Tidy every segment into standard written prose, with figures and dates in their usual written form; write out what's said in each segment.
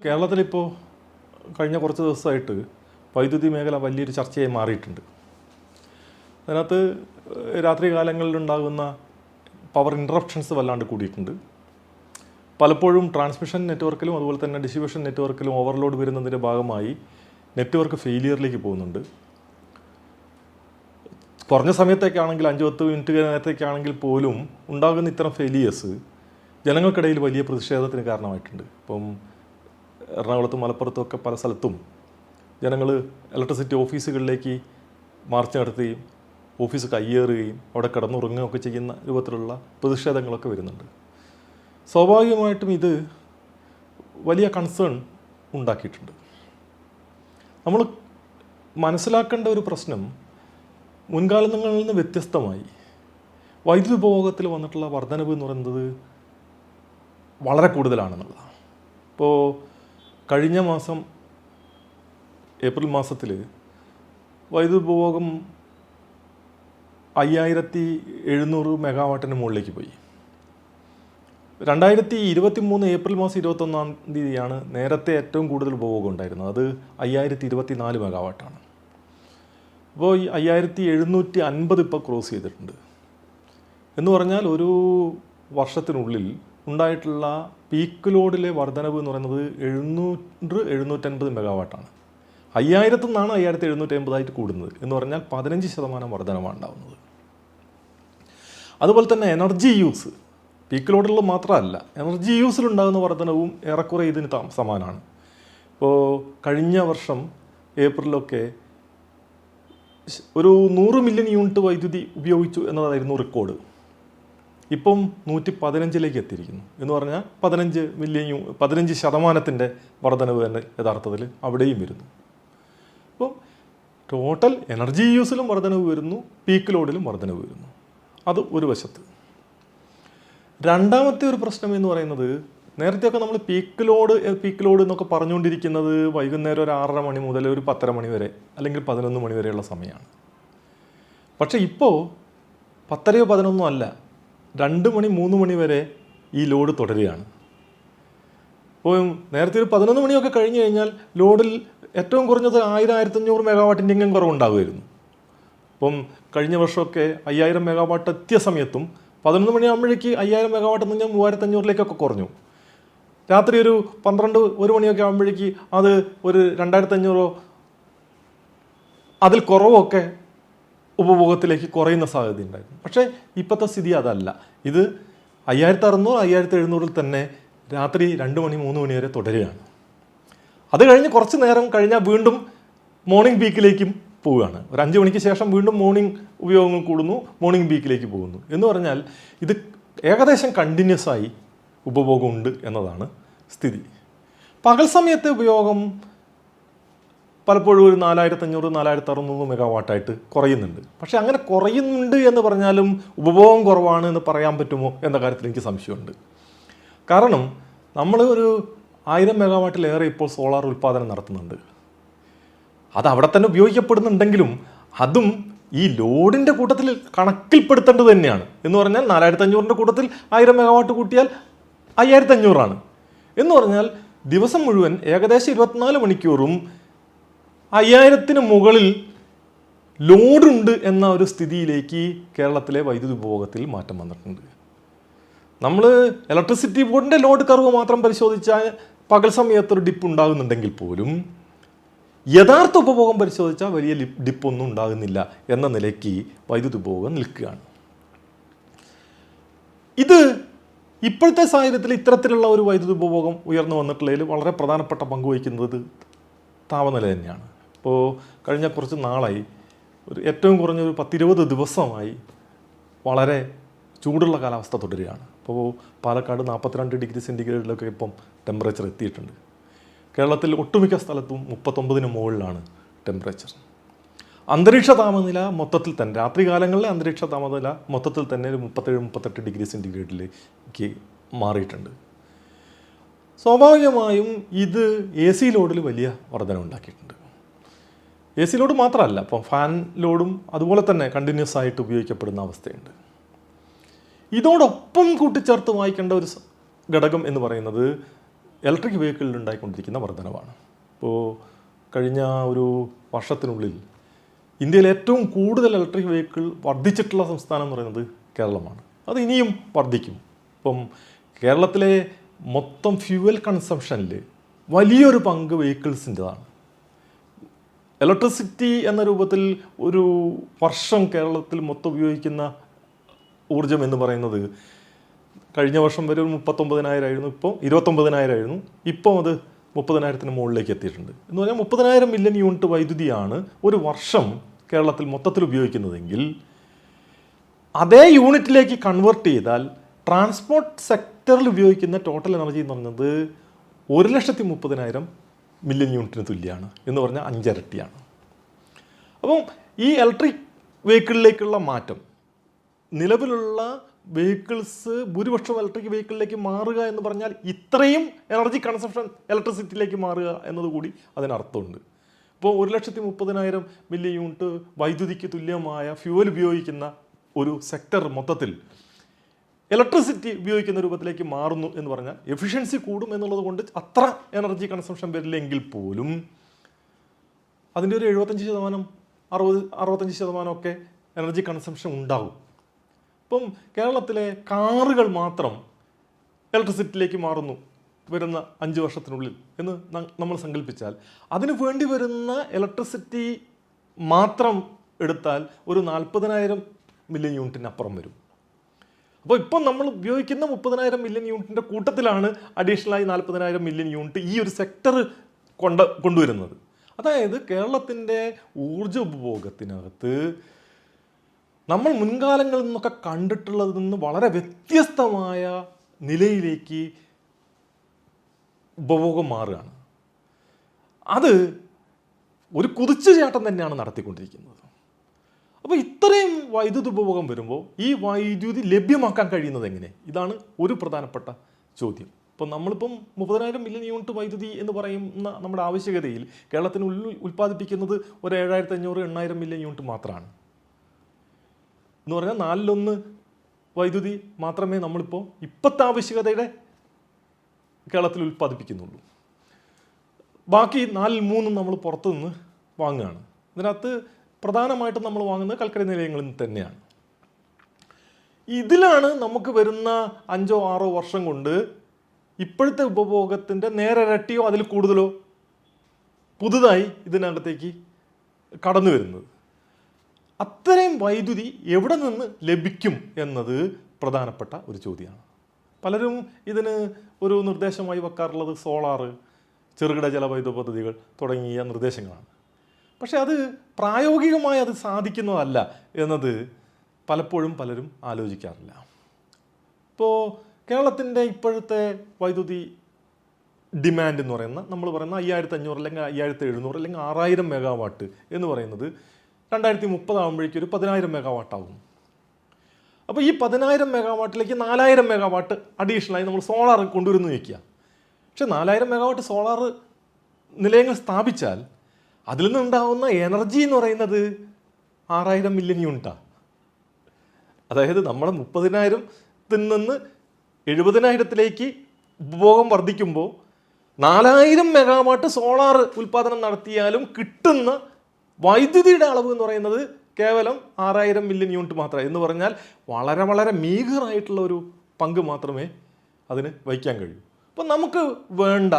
കേരളത്തിലിപ്പോൾ കഴിഞ്ഞ കുറച്ച് ദിവസമായിട്ട് വൈദ്യുതി മേഖല വലിയൊരു ചർച്ചയായി മാറിയിട്ടുണ്ട്. അതിനകത്ത് രാത്രി കാലങ്ങളിലുണ്ടാകുന്ന പവർ ഇൻറ്ററപ്ഷൻസ് വല്ലാണ്ട് കൂടിയിട്ടുണ്ട്. പലപ്പോഴും ട്രാൻസ്മിഷൻ നെറ്റ്വർക്കിലും അതുപോലെ തന്നെ ഡിസ്ട്രിബ്യൂഷൻ നെറ്റ്വർക്കിലും ഓവർലോഡ് വരുന്നതിൻ്റെ ഭാഗമായി നെറ്റ്വർക്ക് ഫെയിലിയറിലേക്ക് പോകുന്നുണ്ട്. കുറഞ്ഞ സമയത്തേക്കാണെങ്കിൽ 5-10 മിനിറ്റ് നേരത്തേക്കാണെങ്കിൽ പോലും ഉണ്ടാകുന്ന ഇത്തരം ഫെയിലിയേഴ്സ് ജനങ്ങൾക്കിടയിൽ വലിയ പ്രതിഷേധത്തിന് കാരണമായിട്ടുണ്ട്. ഇപ്പം എറണാകുളത്തും മലപ്പുറത്തും ഒക്കെ പല സ്ഥലത്തും ജനങ്ങൾ ഇലക്ട്രിസിറ്റി ഓഫീസുകളിലേക്ക് മാർച്ച് നടത്തുകയും ഓഫീസ് കയ്യേറുകയും അവിടെ കിടന്നുറങ്ങുകയൊക്കെ ചെയ്യുന്ന രൂപത്തിലുള്ള പ്രതിഷേധങ്ങളൊക്കെ വരുന്നുണ്ട്. സ്വാഭാവികമായിട്ടും ഇത് വലിയ കൺസേൺ ഉണ്ടാക്കിയിട്ടുണ്ട്. നമ്മൾ മനസ്സിലാക്കേണ്ട ഒരു പ്രശ്നം, മുൻകാലങ്ങളിൽ നിന്ന് വ്യത്യസ്തമായി വൈദ്യുതി ഉപഭോഗത്തിൽ വന്നിട്ടുള്ള വർധനവ് എന്ന് പറയുന്നത് വളരെ കൂടുതലാണെന്നുള്ളതാണ്. ഇപ്പോൾ കഴിഞ്ഞ മാസം ഏപ്രിൽ മാസത്തിൽ വൈദ്യുതി ഉപഭോഗം 5700 മെഗാവാട്ടിന് മുകളിലേക്ക് പോയി. 2023 ഏപ്രിൽ മാസം 21-ാം തീയതിയാണ് നേരത്തെ ഏറ്റവും കൂടുതൽ ഉപഭോഗം ഉണ്ടായിരുന്നത്. അത് 5024 മെഗാവാട്ടാണ്. അപ്പോൾ ഈ 5750 ഇപ്പോൾ ക്രോസ് ചെയ്തിട്ടുണ്ട്. എന്ന് പറഞ്ഞാൽ ഒരു വർഷത്തിനുള്ളിൽ ഉണ്ടായിട്ടുള്ള പീക്ക് ലോഡിലെ വർധനവ് എന്ന് പറയുന്നത് 750 മെഗാവാട്ടാണ്. 5000 നിന്നാണ് 5750 കൂടുന്നത്. എന്ന് പറഞ്ഞാൽ 15% വർധനമാണ് ഉണ്ടാകുന്നത്. അതുപോലെ തന്നെ എനർജി യൂസ്, പീക്ക് ലോഡിലുള്ള മാത്രമല്ല, എനർജി യൂസിലുണ്ടാകുന്ന വർധനവും ഏറെക്കുറെ ഇതിന് സമാനമാണ്. ഇപ്പോൾ കഴിഞ്ഞ വർഷം ഏപ്രിലൊക്കെ ഒരു 100 മില്യൺ യൂണിറ്റ് വൈദ്യുതി ഉപയോഗിച്ചു എന്നതായിരുന്നു റെക്കോർഡ്. ഇപ്പം 115 എത്തിയിരിക്കുന്നു. എന്ന് പറഞ്ഞാൽ 15% വർധനവ് തന്നെ യഥാർത്ഥത്തിൽ അവിടെയും വരുന്നു. അപ്പോൾ ടോട്ടൽ എനർജി യൂസിലും വർധനവ് വരുന്നു, പീക്ക് ലോഡിലും വർധനവ് വരുന്നു. അത് ഒരു വശത്ത്. രണ്ടാമത്തെ ഒരു പ്രശ്നം എന്ന് പറയുന്നത്, നേരത്തെയൊക്കെ നമ്മൾ പീക്ക് ലോഡ് എന്നൊക്കെ പറഞ്ഞുകൊണ്ടിരിക്കുന്നത് വൈകുന്നേരം ഒരു 6:30 മണി മുതൽ ഒരു 10:30 മണി വരെ അല്ലെങ്കിൽ 11 മണി വരെയുള്ള സമയമാണ്. പക്ഷേ ഇപ്പോൾ 10:30 11 അല്ല, 2 മണി 3 മണി വരെ ഈ ലോഡ് തുടരുകയാണ്. ഇപ്പോൾ നേരത്തെ ഒരു 11 മണിയൊക്കെ കഴിഞ്ഞ് കഴിഞ്ഞാൽ ലോഡിൽ ഏറ്റവും കുറഞ്ഞത് 1000-1500 മെഗാവാട്ടിൻ്റെങ്കിലും കുറവുണ്ടാകുമായിരുന്നു. ഇപ്പം കഴിഞ്ഞ വർഷമൊക്കെ 5000 മെഗാവാട്ട് എത്തിയ സമയത്തും 11 മണിയാകുമ്പോഴേക്ക് 5000 മെഗാവാട്ട് എന്ന് പറഞ്ഞാൽ 3500-ലേക്കൊക്കെ കുറഞ്ഞു. രാത്രി ഒരു 12-1 മണിയൊക്കെ ആകുമ്പോഴേക്ക് അത് ഒരു 2500 അതിൽ കുറവൊക്കെ ഉപഭോഗത്തിലേക്ക് കുറയുന്ന സാധ്യത ഉണ്ടായിരുന്നു. പക്ഷേ ഇപ്പോഴത്തെ സ്ഥിതി അതല്ല. ഇത് 5600-5700 തന്നെ രാത്രി 2 മണി 3 മണി വരെ തുടരുകയാണ്. അത് കഴിഞ്ഞ് കുറച്ച് നേരം കഴിഞ്ഞാൽ വീണ്ടും മോർണിംഗ് പീക്കിലേക്കും പോവുകയാണ്. ഒരു 5 മണിക്ക് ശേഷം വീണ്ടും മോർണിംഗ് ഉപയോഗങ്ങൾ കൂടുന്നു, മോർണിംഗ് പീക്കിലേക്ക് പോകുന്നു. എന്ന് പറഞ്ഞാൽ ഇത് ഏകദേശം കണ്ടിന്യൂസ് ആയി ഉപഭോഗമുണ്ട് എന്നതാണ് സ്ഥിതി. പകൽ സമയത്തെ ഉപയോഗം പലപ്പോഴും ഒരു 4500-4600 മെഗാവാട്ടായിട്ട് കുറയുന്നുണ്ട്. പക്ഷേ അങ്ങനെ കുറയുന്നുണ്ട് എന്ന് പറഞ്ഞാലും ഉപഭോഗം കുറവാണ് എന്ന് പറയാൻ പറ്റുമോ എന്ന കാര്യത്തിൽ എനിക്ക് സംശയമുണ്ട്. കാരണം നമ്മൾ ഒരു 1000 മെഗാവാട്ടിലേറെ ഇപ്പോൾ സോളാർ ഉൽപ്പാദനം നടത്തുന്നുണ്ട്. അത് അവിടെ തന്നെ ഉപയോഗിക്കപ്പെടുന്നുണ്ടെങ്കിലും അതും ഈ ലോഡിൻ്റെ കൂട്ടത്തിൽ കണക്കിൽപ്പെടുത്തേണ്ടത് തന്നെയാണ്. എന്ന് പറഞ്ഞാൽ 4500-ൻ്റെ കൂട്ടത്തിൽ 1000 മെഗാവാട്ട് കൂട്ടിയാൽ 5500 എന്ന് പറഞ്ഞാൽ ദിവസം മുഴുവൻ ഏകദേശം 24 മണിക്കൂറും 5000-ന് മുകളിൽ ലോഡുണ്ട് എന്ന ഒരു സ്ഥിതിയിലേക്ക് കേരളത്തിലെ വൈദ്യുതി ഉപഭോഗത്തിൽ മാറ്റം വന്നിട്ടുണ്ട്. നമ്മൾ ഇലക്ട്രിസിറ്റി ബോർഡിൻ്റെ ലോഡ് കർവ് മാത്രം പരിശോധിച്ചാൽ പകൽ സമയത്തൊരു ഡിപ്പ് ഉണ്ടാകുന്നുണ്ടെങ്കിൽ പോലും യഥാർത്ഥ ഉപഭോഗം പരിശോധിച്ചാൽ വലിയ ഡിപ്പൊന്നും ഉണ്ടാകുന്നില്ല എന്ന നിലയ്ക്ക് വൈദ്യുതി ഉപഭോഗം നിൽക്കുകയാണ്. ഇത് ഇപ്പോഴത്തെ സാഹചര്യത്തിൽ ഇത്തരത്തിലുള്ള ഒരു വൈദ്യുതി ഉപഭോഗം ഉയർന്നു വന്നിട്ടുള്ളതിൽ വളരെ പ്രധാനപ്പെട്ട പങ്ക് വഹിക്കുന്നത് താപനില തന്നെയാണ്. ഇപ്പോൾ കഴിഞ്ഞ കുറച്ച് നാളായി ഏറ്റവും കുറഞ്ഞ ഒരു 10-20 ദിവസമായി വളരെ ചൂടുള്ള കാലാവസ്ഥ തുടരുകയാണ്. ഇപ്പോൾ പാലക്കാട് 42 ഡിഗ്രി സെൻറ്റിഗ്രേഡിലൊക്കെ ഇപ്പം ടെമ്പറേച്ചർ എത്തിയിട്ടുണ്ട്. കേരളത്തിൽ ഒട്ടുമിക്ക സ്ഥലത്തും 39-ന് മുകളിലാണ് ടെമ്പറേച്ചർ. അന്തരീക്ഷ താപനില മൊത്തത്തിൽ തന്നെ രാത്രി കാലങ്ങളിലെ അന്തരീക്ഷ താപനില മൊത്തത്തിൽ തന്നെ ഒരു 37-38 ഡിഗ്രി സെൻറ്റിഗ്രേഡിലേക്ക് മാറിയിട്ടുണ്ട്. സ്വാഭാവികമായും ഇത് AC ലോഡിൽ വലിയ വർധന ഉണ്ടാക്കിയിട്ടുണ്ട്. AC ലോഡ് മാത്രമല്ല, ഇപ്പം ഫാൻ ലോഡും അതുപോലെ തന്നെ കണ്ടിന്യൂസ് ആയിട്ട് ഉപയോഗിക്കപ്പെടുന്ന അവസ്ഥയുണ്ട്. ഇതോടൊപ്പം കൂട്ടിച്ചേർത്ത് വായിക്കേണ്ട ഒരു ഘടകം എന്ന് പറയുന്നത് ഇലക്ട്രിക് വെഹിക്കിളിൽ ഉണ്ടായിക്കൊണ്ടിരിക്കുന്ന വർധനവാണ്. ഇപ്പോൾ കഴിഞ്ഞ ഒരു വർഷത്തിനുള്ളിൽ ഇന്ത്യയിൽ ഏറ്റവും കൂടുതൽ ഇലക്ട്രിക് വെഹിക്കിൾ വർദ്ധിച്ചിട്ടുള്ള സംസ്ഥാനം എന്ന് പറയുന്നത് കേരളമാണ്. അത് ഇനിയും വർദ്ധിക്കും. ഇപ്പം കേരളത്തിലെ മൊത്തം ഫ്യൂവൽ കൺസംഷനിൽ വലിയൊരു പങ്ക് വെഹിക്കിൾസിൻ്റെതാണ്. ഇലക്ട്രിസിറ്റി എന്ന രൂപത്തിൽ ഒരു വർഷം കേരളത്തിൽ മൊത്തം ഉപയോഗിക്കുന്ന ഊർജം എന്ന് പറയുന്നത് കഴിഞ്ഞ വർഷം വരെ ഒരു 39,000 ആയിരുന്നു, ഇപ്പോൾ 29,000 ആയിരുന്നു. ഇപ്പോൾ അത് 30,000-ന് മുകളിലേക്ക് എത്തിയിട്ടുണ്ട്. എന്ന് പറഞ്ഞാൽ 30,000 മില്യൺ യൂണിറ്റ് വൈദ്യുതിയാണ് ഒരു വർഷം കേരളത്തിൽ മൊത്തത്തിൽ ഉപയോഗിക്കുന്നതെങ്കിൽ അതേ യൂണിറ്റിലേക്ക് കൺവേർട്ട് ചെയ്താൽ ട്രാൻസ്പോർട്ട് സെക്ടറിൽ ഉപയോഗിക്കുന്ന ടോട്ടൽ എനർജി എന്ന് പറയുന്നത് 1,30,000 മില്യൺ യൂണിറ്റിന് തുല്യമാണ്. എന്ന് പറഞ്ഞാൽ 5 ഇരട്ടിയാണ്. അപ്പം ഈ ഇലക്ട്രിക് വെഹിക്കിളിലേക്കുള്ള മാറ്റം, നിലവിലുള്ള വെഹിക്കിൾസ് ഭൂരിപക്ഷം ഇലക്ട്രിക് വെഹിക്കിളിലേക്ക് മാറുക എന്ന് പറഞ്ഞാൽ ഇത്രയും എനർജി കൺസംഷൻ ഇലക്ട്രിസിറ്റിയിലേക്ക് മാറുക എന്നതുകൂടി അതിനർത്ഥമുണ്ട്. ഇപ്പോൾ 1,30,000 മില്യൺ യൂണിറ്റ് വൈദ്യുതിക്ക് തുല്യമായ ഫ്യൂവൽ ഉപയോഗിക്കുന്ന ഒരു സെക്ടർ മൊത്തത്തിൽ ഇലക്ട്രിസിറ്റി ഉപയോഗിക്കുന്ന രൂപത്തിലേക്ക് മാറുന്നു എന്ന് പറഞ്ഞാൽ എഫിഷ്യൻസി കൂടും എന്നുള്ളത് കൊണ്ട് അത്ര എനർജി കൺസംഷൻ വരില്ലെങ്കിൽ പോലും അതിൻ്റെ ഒരു 75%, 65% ഒക്കെ എനർജി കൺസംഷൻ ഉണ്ടാകും. ഇപ്പം കേരളത്തിലെ കാറുകൾ മാത്രം ഇലക്ട്രിസിറ്റിയിലേക്ക് മാറുന്നു വരുന്ന 5 വർഷത്തിനുള്ളിൽ എന്ന് നമ്മൾ സങ്കല്പിച്ചാൽ അതിന് വേണ്ടി വരുന്ന ഇലക്ട്രിസിറ്റി മാത്രം എടുത്താൽ ഒരു 40,000 മില്യൺ യൂണിറ്റിന് അപ്പുറം വരും. അപ്പോൾ ഇപ്പം നമ്മൾ ഉപയോഗിക്കുന്ന 30,000 മില്യൺ യൂണിറ്റിൻ്റെ കൂട്ടത്തിലാണ് അഡീഷണലായി 40,000 മില്യൺ യൂണിറ്റ് ഈ ഒരു സെക്ടർ കൊണ്ടുവരുന്നത്. അതായത് കേരളത്തിൻ്റെ ഊർജ ഉപഭോഗത്തിനകത്ത് നമ്മൾ മുൻകാലങ്ങളിൽ നിന്നൊക്കെ കണ്ടിട്ടുള്ളതിൽ നിന്ന് വളരെ വ്യത്യസ്തമായ നിലയിലേക്ക് ഉപഭോഗം മാറുകയാണ്. അത് ഒരു കുതിച്ചുചാട്ടം തന്നെയാണ് നടത്തിക്കൊണ്ടിരിക്കുന്നത്. അപ്പോൾ ഇത്രയും വൈദ്യുതി ഉപഭോഗം വരുമ്പോൾ ഈ വൈദ്യുതി ലഭ്യമാക്കാൻ കഴിയുന്നത് എങ്ങനെ? ഇതാണ് ഒരു പ്രധാനപ്പെട്ട ചോദ്യം. ഇപ്പോൾ നമ്മളിപ്പം 30,000 മില്യൺ യൂണിറ്റ് വൈദ്യുതി എന്ന് പറയുന്ന നമ്മുടെ ആവശ്യകതയിൽ കേരളത്തിന് ഉൽപ്പാദിപ്പിക്കുന്നത് ഒരു 7,500-8,000 മില്യൺ യൂണിറ്റ് മാത്രമാണ്. എന്ന് പറഞ്ഞാൽ 1/4 വൈദ്യുതി മാത്രമേ നമ്മളിപ്പോൾ ഇപ്പോഴത്തെ ആവശ്യകതയുടെ കേരളത്തിൽ ഉൽപ്പാദിപ്പിക്കുന്നുള്ളൂ. ബാക്കി 4/3 നമ്മൾ പുറത്തുനിന്ന് വാങ്ങുകയാണ്. ഇതിനകത്ത് പ്രധാനമായിട്ടും നമ്മൾ വാങ്ങുന്നത് കൽക്കരി നിലയങ്ങളിൽ തന്നെയാണ്. ഇതിലാണ് നമുക്ക് വരുന്ന 5-6 വർഷം കൊണ്ട് ഇപ്പോഴത്തെ ഉപഭോഗത്തിൻ്റെ നേരിരട്ടിയോ അതിൽ കൂടുതലോ പുതുതായി ഇതിനകത്തേക്ക് കടന്നു വരുന്നത്. അത്രയും വൈദ്യുതി എവിടെ നിന്ന് ലഭിക്കും എന്നത് പ്രധാനപ്പെട്ട ഒരു ചോദ്യമാണ്. പലരും ഇതിന് ഒരു നിർദ്ദേശമായി വെക്കാറുള്ളത് സോളാർ, ചെറുകിട ജലവൈദ്യുത പദ്ധതികൾ തുടങ്ങിയ നിർദ്ദേശങ്ങളാണ്. പക്ഷെ അത് പ്രായോഗികമായി അത് സാധിക്കുന്നതല്ല എന്നത് പലപ്പോഴും പലരും ആലോചിക്കാറില്ല. ഇപ്പോൾ കേരളത്തിൻ്റെ ഇപ്പോഴത്തെ വൈദ്യുതി ഡിമാൻഡ് എന്ന് പറയുന്ന നമ്മൾ പറയുന്ന 5,500 അല്ലെങ്കിൽ 5,700 അല്ലെങ്കിൽ 6,000 മെഗാവാട്ട് എന്ന് പറയുന്നത് 2030 ആകുമ്പോഴേക്കും ഒരു 10,000 മെഗാവാട്ട് ആകും. അപ്പോൾ ഈ 10,000 മെഗാവാട്ടിലേക്ക് 4,000 മെഗാവാട്ട് അഡീഷണലായി നമ്മൾ സോളാർ കൊണ്ടുവരുന്നു വയ്ക്കുക. പക്ഷെ 4,000 മെഗാവാട്ട് സോളാർ നിലയങ്ങൾ സ്ഥാപിച്ചാൽ അതിൽ നിന്നുണ്ടാകുന്ന എനർജി എന്ന് പറയുന്നത് 6,000 മില്യൺ യൂണിറ്റാണ്. അതായത് നമ്മുടെ 30,000-ത്തിൽ നിന്ന് 70,000-ത്തിലേക്ക് ഉപഭോഗം വർദ്ധിക്കുമ്പോൾ 4,000 മെഗാവാട്ട് സോളാർ ഉൽപ്പാദനം നടത്തിയാലും കിട്ടുന്ന വൈദ്യുതിയുടെ അളവ് എന്ന് പറയുന്നത് കേവലം 6,000 മില്യൺ യൂണിറ്റ് മാത്രമേ എന്ന് പറഞ്ഞാൽ വളരെ വളരെ മീഗറായിട്ടുള്ള ഒരു പങ്ക് മാത്രമേ അതിന് വഹിക്കാൻ കഴിയൂ. അപ്പം നമുക്ക് വേണ്ട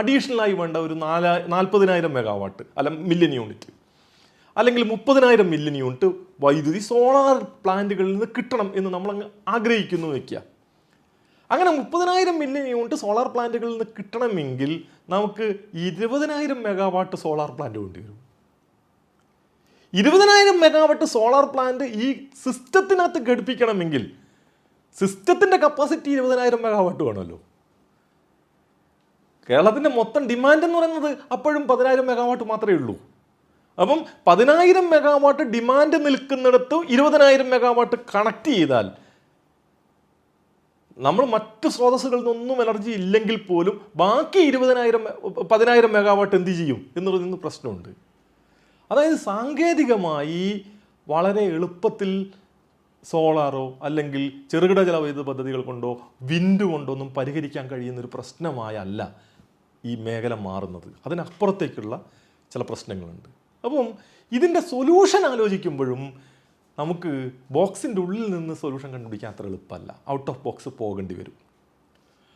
അഡീഷണലായി വേണ്ട ഒരു 40,000 മെഗാവാട്ട് അല്ല മില്യൺ യൂണിറ്റ് അല്ലെങ്കിൽ 30,000 മില്യൺ യൂണിറ്റ് വൈദ്യുതി സോളാർ പ്ലാന്റുകളിൽ നിന്ന് കിട്ടണം എന്ന് നമ്മൾ ആഗ്രഹിക്കുന്നു വയ്ക്കുക. അങ്ങനെ 30,000 മില്യൺ യൂണിറ്റ് സോളാർ പ്ലാന്റുകളിൽ നിന്ന് കിട്ടണമെങ്കിൽ നമുക്ക് 20,000 മെഗാവാട്ട് സോളാർ പ്ലാന്റ് വേണ്ടി വരും. 20,000 മെഗാവാട്ട് സോളാർ പ്ലാന്റ് ഈ സിസ്റ്റത്തിനകത്ത് ഘടിപ്പിക്കണമെങ്കിൽ സിസ്റ്റത്തിൻ്റെ കപ്പാസിറ്റി 20,000 മെഗാവാട്ട് വേണമല്ലോ. കേരളത്തിൻ്റെ മൊത്തം ഡിമാൻഡ് എന്ന് പറയുന്നത് അപ്പോഴും 10,000 മെഗാവാട്ട് മാത്രമേ ഉള്ളൂ. അപ്പം 10,000 മെഗാവാട്ട് ഡിമാൻഡ് നിൽക്കുന്നിടത്ത് 20,000 മെഗാവാട്ട് കണക്ട് ചെയ്താൽ നമ്മൾ മറ്റ് സ്രോതസ്സുകളിൽ നിന്നൊന്നും എനർജി ഇല്ലെങ്കിൽ പോലും ബാക്കി 10,000 മെഗാവാട്ട് എന്ത് ചെയ്യും എന്നുള്ളതിന് പ്രശ്നമുണ്ട്. അതായത് സാങ്കേതികമായി വളരെ എളുപ്പത്തിൽ സോളാറോ അല്ലെങ്കിൽ ചെറുകിട ജലവൈദ്യുത പദ്ധതികൾ കൊണ്ടോ വിൻഡ് കൊണ്ടോ ഒന്നും പരിഹരിക്കാൻ കഴിയുന്നൊരു പ്രശ്നമായല്ല ഈ മേഖല മാറുന്നത്. അതിനപ്പുറത്തേക്കുള്ള ചില പ്രശ്നങ്ങളുണ്ട്. അപ്പം ഇതിൻ്റെ സൊല്യൂഷൻ ആലോചിക്കുമ്പോഴും നമുക്ക് ബോക്സിൻ്റെ ഉള്ളിൽ നിന്ന് സൊല്യൂഷൻ കണ്ടുപിടിക്കാൻ അത്ര എളുപ്പമല്ല, ഔട്ട് ഓഫ് ബോക്സ് പോകേണ്ടി വരും.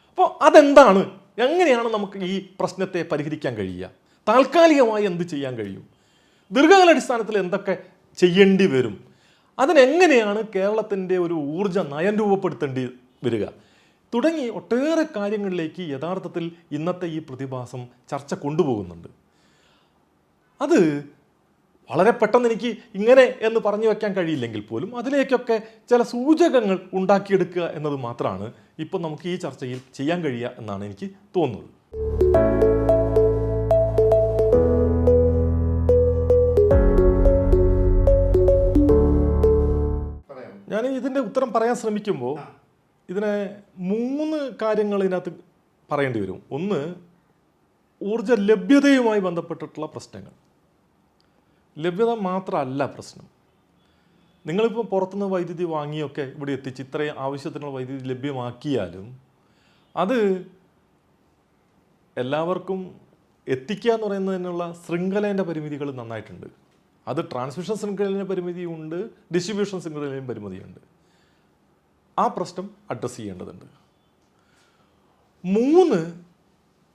അപ്പോൾ അതെന്താണ്, എങ്ങനെയാണ് നമുക്ക് ഈ പ്രശ്നത്തെ പരിഹരിക്കാൻ കഴിയുക, താൽക്കാലികമായി എന്ത് ചെയ്യാൻ കഴിയും, ദീർഘകാലാടിസ്ഥാനത്തിൽ എന്തൊക്കെ ചെയ്യേണ്ടി വരും, അതിനെങ്ങനെയാണ് കേരളത്തിൻ്റെ ഒരു ഊർജ്ജ നയം രൂപപ്പെടുത്തേണ്ടി വരിക തുടങ്ങി ഒട്ടേറെ കാര്യങ്ങളിലേക്ക് യഥാർത്ഥത്തിൽ ഇന്നത്തെ ഈ പ്രതിഭാസം ചർച്ച കൊണ്ടുപോകുന്നുണ്ട്. അത് വളരെ പെട്ടെന്ന് എനിക്ക് ഇങ്ങനെ എന്ന് പറഞ്ഞു വയ്ക്കാൻ കഴിയില്ലെങ്കിൽ പോലും അതിലേക്കൊക്കെ ചില സൂചകങ്ങൾ ഉണ്ടാക്കിയെടുക്കുക എന്നത് മാത്രമാണ് ഇപ്പം നമുക്ക് ഈ ചർച്ചയിൽ ചെയ്യാൻ കഴിയുക എന്നാണ് എനിക്ക് തോന്നുന്നത്. ഞാൻ ഇതിൻ്റെ ഉത്തരം പറയാൻ ശ്രമിക്കുമ്പോൾ ഇതിനെ 3 കാര്യങ്ങൾ ഇതിനകത്ത് പറയേണ്ടി വരും. ഒന്ന്, ഊർജ ലഭ്യതയുമായി ബന്ധപ്പെട്ടിട്ടുള്ള പ്രശ്നങ്ങൾ. ലഭ്യത മാത്രമല്ല പ്രശ്നം. നിങ്ങളിപ്പോൾ പുറത്തുനിന്ന് വൈദ്യുതി വാങ്ങിയൊക്കെ ഇവിടെ എത്തിച്ച് ഇത്രയും ആവശ്യത്തിനുള്ള വൈദ്യുതി ലഭ്യമാക്കിയാലും അത് എല്ലാവർക്കും എത്തിക്കുക എന്ന് പറയുന്നതിനുള്ള ശൃംഖലേൻ്റെ പരിമിതികൾ നന്നായിട്ടുണ്ട്. അത് ട്രാൻസ്മിഷൻ ശൃംഖലയിലെ പരിമിതിയുണ്ട്, ഡിസ്ട്രിബ്യൂഷൻ ശൃംഖലയിലെയും പരിമിതിയുണ്ട്. ആ പ്രശ്നം അഡ്രസ്സ് ചെയ്യേണ്ടതുണ്ട്. 3,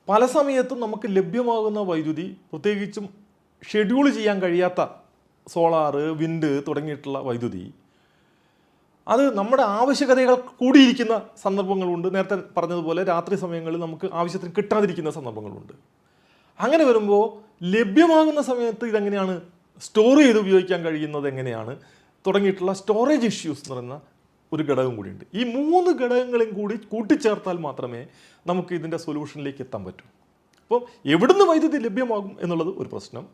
പല സമയത്തും നമുക്ക് ലഭ്യമാകുന്ന വൈദ്യുതി, പ്രത്യേകിച്ചും ഷെഡ്യൂൾ ചെയ്യാൻ കഴിയാത്ത സോളാറ്, വിൻഡ് തുടങ്ങിയിട്ടുള്ള വൈദ്യുതി, അത് നമ്മുടെ ആവശ്യകതകൾ കൂടിയിരിക്കുന്ന സന്ദർഭങ്ങളുണ്ട്. നേരത്തെ പറഞ്ഞതുപോലെ രാത്രി സമയങ്ങളിൽ നമുക്ക് ആവശ്യത്തിന് കിട്ടാതിരിക്കുന്ന സന്ദർഭങ്ങളുണ്ട്. അങ്ങനെ വരുമ്പോൾ ലഭ്യമാകുന്ന സമയത്ത് ഇതെങ്ങനെയാണ് സ്റ്റോർ ചെയ്ത് ഉപയോഗിക്കാൻ കഴിയുന്നത്, എങ്ങനെയാണ് തുടങ്ങിയിട്ടുള്ള സ്റ്റോറേജ് ഇഷ്യൂസ് എന്ന് പറയുന്ന ഒരു ഘടകം കൂടിയുണ്ട്. ഈ 3 ഘടകങ്ങളും കൂടി കൂട്ടിച്ചേർത്താൽ മാത്രമേ നമുക്ക് ഇതിൻ്റെ സൊല്യൂഷനിലേക്ക് എത്താൻ പറ്റൂ. അപ്പോൾ എവിടുന്ന് വൈദ്യുതി ലഭ്യമാകും എന്നുള്ളത് ഒരു പ്രശ്നം.